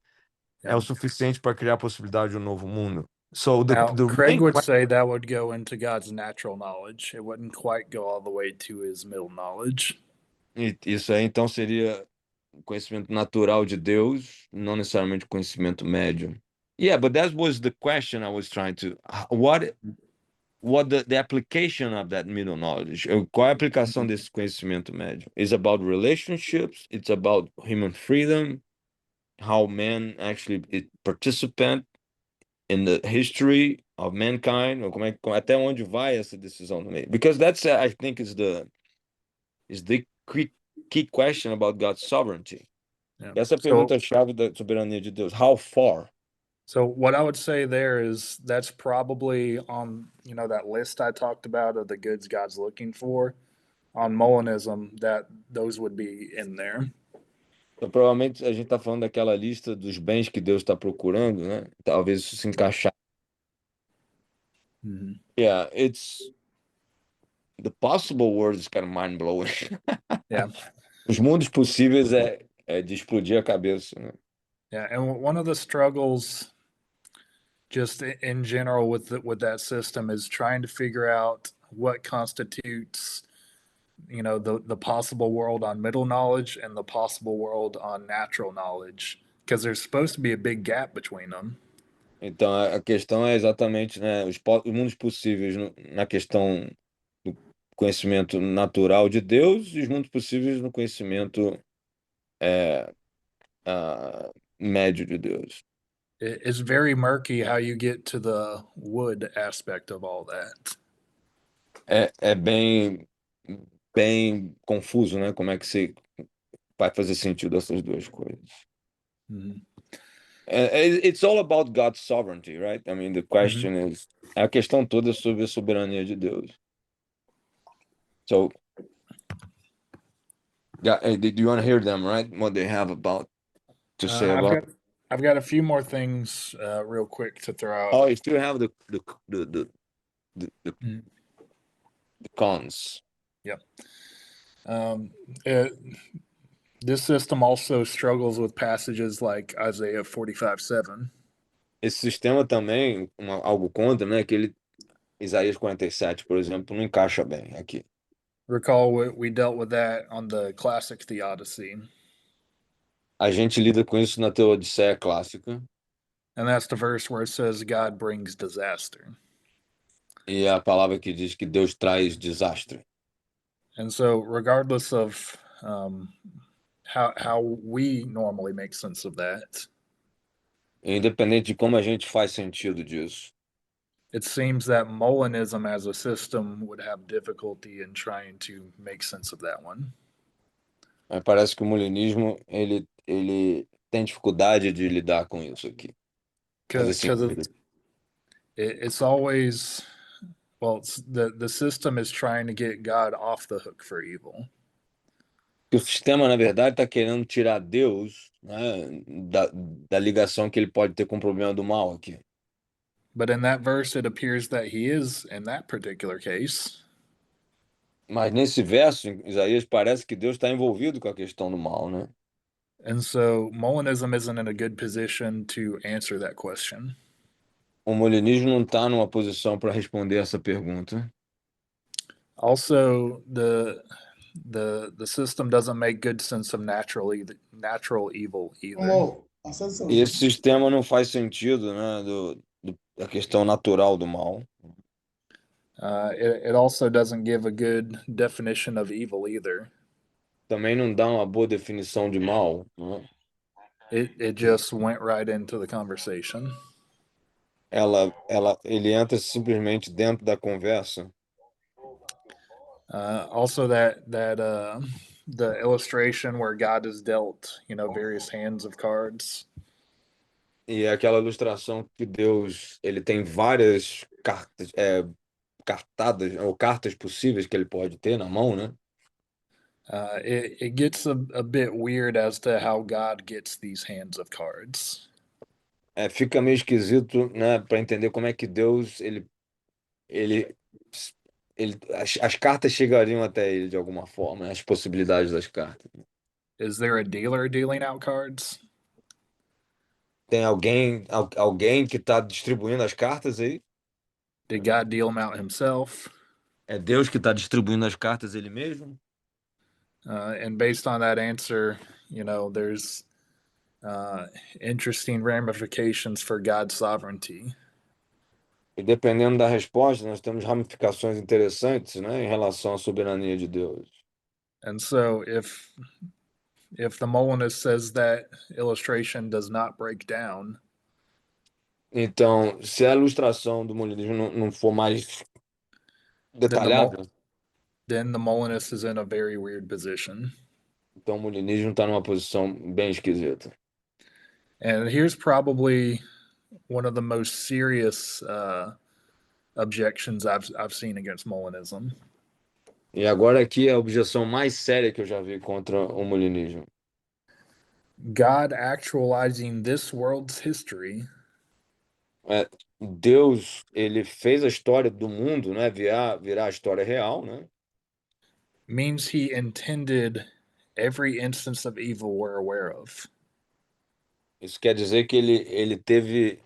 é o suficiente para criar a possibilidade de um novo mundo. So Craig would say that would go into God's natural knowledge. It wouldn't quite go all the way to his middle knowledge. Isso aí então seria o conhecimento natural de Deus, não necessariamente o conhecimento médio. Yeah, but that was the question I was trying to. What the application of that middle knowledge? Qual é a aplicação desse conhecimento médio? It's about relationships. It's about human freedom. How man actually participant in the history of mankind, ou até onde vai essa decisão também? Because that's I think is the key question about God's sovereignty. Yeah. Essa é a pergunta-chave da soberania de Deus. How far? So what I would say there is that's probably on, that list I talked about of the goods God's looking for on Molinism, that those would be in there. Então, provavelmente a gente está falando daquela lista dos bens que Deus está procurando, né? Talvez isso se encaixar. Mhm. Yeah, it's the possible world is kind of mind-blowing. Yeah. Os mundos possíveis é de explodir a cabeça, né? Yeah. And one of the struggles just in general with that system is trying to figure out what constitutes the possible world on middle knowledge and the possible world on natural knowledge, because there's supposed to be a big gap between them. Então, a questão é exatamente, né, os mundos possíveis na questão do conhecimento natural de Deus e os mundos possíveis no conhecimento é, médio de Deus. It's very murky how you get to the wood aspect of all that. É bem confuso, né? Como é que se vai fazer sentido essas duas coisas? Mhm. It's all about God's sovereignty, right? I mean, the question is, a questão toda é sobre a soberania de Deus. So, yeah, do you want to hear them, right? What they have about to say about? I've got a few more things real quick to throw out. Oh, you still have the Mhm. the cons. Yep. This system also struggles with passages like Isaiah 45:7. Esse sistema também, algo contra, né? Que ele, Isaías 47, por exemplo, não encaixa bem aqui. Recall we dealt with that on the classic theodicy, A gente lida com isso na Teodiceia clássica, and that's the verse where it says God brings disaster. e é a palavra que diz que Deus traz desastre. And so, regardless of how we normally make sense of that, Independente de como a gente faz sentido disso, it seems that Molinism as a system would have difficulty in trying to make sense of that one. parece que o molinismo ele tem dificuldade de lidar com isso aqui. Fazer Because sentido. it's always, well, the system is trying to get God off the hook for evil. Que o sistema, na verdade, está querendo tirar Deus, né, da ligação que ele pode ter com o problema do mal aqui. But in that verse, it appears that he is in that particular case. Mas nesse verso, em Isaías, parece que Deus está envolvido com a questão do mal, né? And so Molinism isn't in a good position to answer that question. O molinismo não está numa posição para responder essa pergunta. Also, the system doesn't make good sense of natural evil either. Amor, passa essa. E esse sistema não faz sentido, né, da questão natural do mal. It also doesn't give a good definition of evil either. Também não dá uma boa definição de mal, né? It just went right into the conversation. Ele entra simplesmente dentro da conversa. Also, that the illustration where God is dealt, various hands of cards. E é aquela ilustração que Deus, ele tem várias cartas, cartadas ou cartas possíveis que ele pode ter na mão, né? It gets a bit weird as to how God gets these hands of cards. Fica meio esquisito, né, para entender como é que Deus, ele as cartas chegariam até ele de alguma forma, né? As possibilidades das cartas. Is there a dealer dealing out cards? Tem alguém que está distribuindo as cartas aí? Did God deal them out himself? É Deus que está distribuindo as cartas ele mesmo? And based on that answer, there's interesting ramifications for God's sovereignty. E dependendo da resposta, nós temos ramificações interessantes, né, em relação à soberania de Deus. And so if the Molinist says that illustration does not break down, Então, se a ilustração do molinismo não for mais detalhada, then the Molinist is in a very weird position. então o molinismo está numa posição bem esquisita. And here's probably one of the most serious objections I've seen against Molinism. E agora aqui é a objeção mais séria que eu já vi contra o molinismo. God actualizing this world's history Deus, ele fez a história do mundo, né, virar a história real, né? means he intended every instance of evil we're aware of. Isso quer dizer que ele teve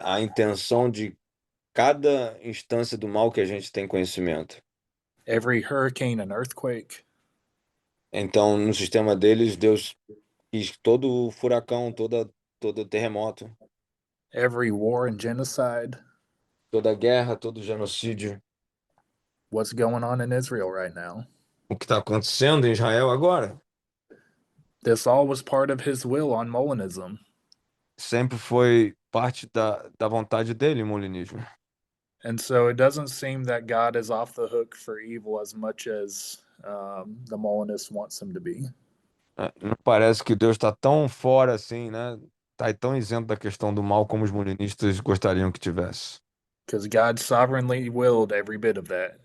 a intenção de cada instância do mal que a gente tem conhecimento. Every hurricane and earthquake, Então, no sistema deles, Deus quis todo furacão, todo terremoto, every war and genocide, toda guerra, todo genocídio. what's going on in Israel right now. O que está acontecendo em Israel agora This all was part of his will on Molinism. sempre foi parte da vontade dele, molinismo. And so it doesn't seem that God is off the hook for evil as much as the Molinists wants him to be. Não parece que Deus está tão fora assim, né? Está tão isento da questão do mal como os molinistas gostariam que tivesse. Because God sovereignly willed every bit of that.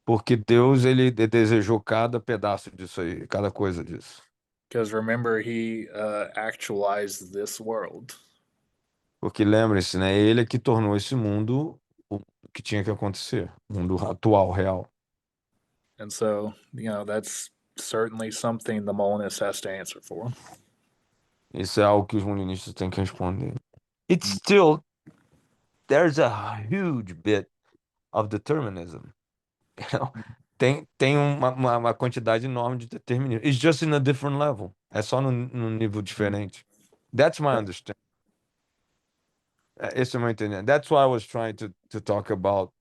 Porque Deus, ele desejou cada pedaço disso aí, cada coisa disso. Because remember, he actualized this world. Porque lembre-se, né? Ele é que tornou esse mundo o que tinha que acontecer, o mundo atual, real. And so, that's certainly something the Molinist has to answer for. Isso é algo que os molinistas têm que responder. It's still, there's a huge bit of determinism. You know? Tem uma quantidade enorme de determinismo. It's just in a different level. É só num nível diferente. That's my understanding. Esse é o meu entendimento. That's why I was trying to talk about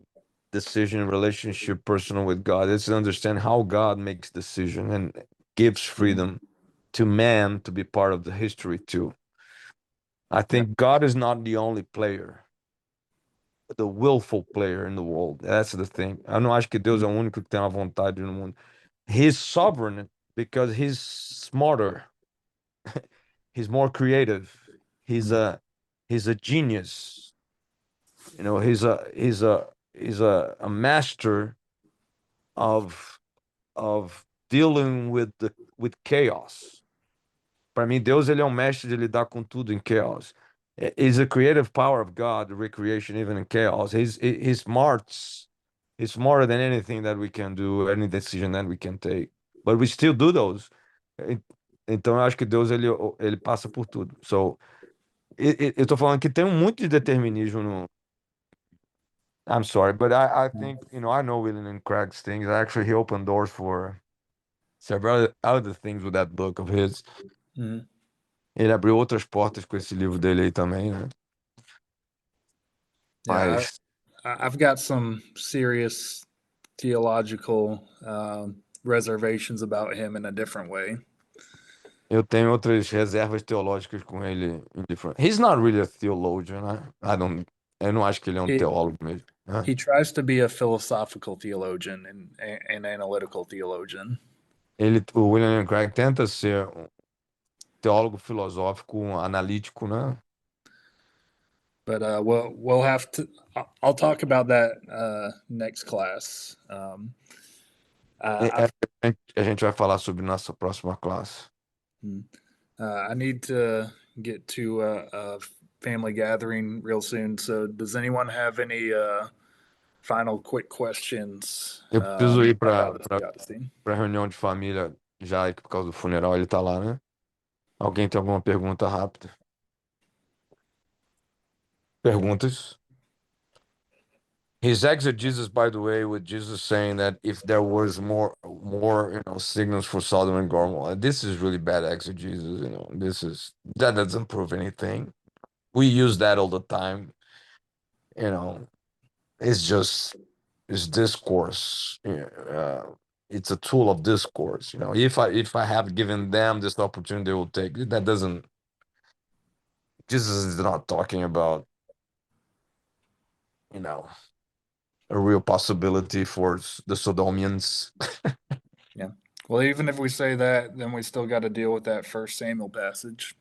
decision, relationship, personal with God. It's to understand how God makes decision and gives freedom to man to be part of the history too. I think God is not the only player, the willful player in the world. That's the thing. Eu não acho que Deus é o único que tem a vontade no mundo. He's sovereign because he's smarter. He's more creative. He's a genius. You know, he's a master of dealing with chaos. Para mim, Deus, ele é um mestre de lidar com tudo em chaos. He's a creative power of God, the recreation even in chaos. He's smart. He's smarter than anything that we can do, any decision that we can take. But we still do those. Então, eu acho que Deus, ele passa por tudo. So, eu tô falando que tem muito de determinismo no... I'm sorry, but I think, I know William and Craig's things. Actually, he opened doors for several other things with that book of his. Mhm. Ele abriu outras portas com esse livro dele aí também, né? Yeah, Mas I've got some serious theological reservations about him in a different way. eu tenho outras reservas teológicas com ele. He's not really a theologian, né? Eu não acho que ele é um He- teólogo mesmo, né? He tries to be a philosophical theologian and analytical theologian. O William Lane Craig tenta ser um teólogo filosófico, um analítico, né? But we'll have to. I'll talk about that next class. A gente vai falar sobre nossa próxima classe. I need to get to a family gathering real soon. So, does anyone have any final quick questions? Eu preciso ir about the Odyssey? para reunião de família já aí por causa do funeral, ele tá lá, né? Alguém tem alguma pergunta rápida? Perguntas? His exegesis, by the way, with Jesus saying that if there was more, signals for Sodom and Gomorrah, this is really bad exegesis. That doesn't prove anything. We use that all the time. It's just it's discourse. It's a tool of discourse. If I have given them this opportunity, they will take it. That doesn't. Jesus is not talking about, a real possibility for the Sodomians. Yeah. Well, even if we say that, then we still got to deal with that First Samuel passage.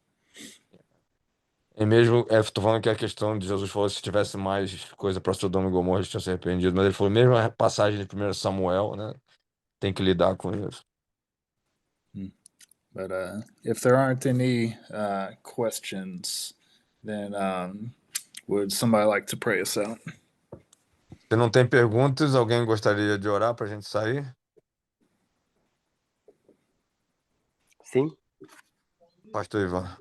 E mesmo, tô falando que a questão de Jesus falou se tivesse mais coisa para Sodoma e Gomorra, eles tinham se arrependido. Mas ele falou, mesmo a passagem de 1 Samuel, né? Tem que lidar com isso. But if there aren't any questions, then would somebody like to pray us out? Se não tem perguntas, alguém gostaria de orar para a gente sair? Sim. Pastor Ivan.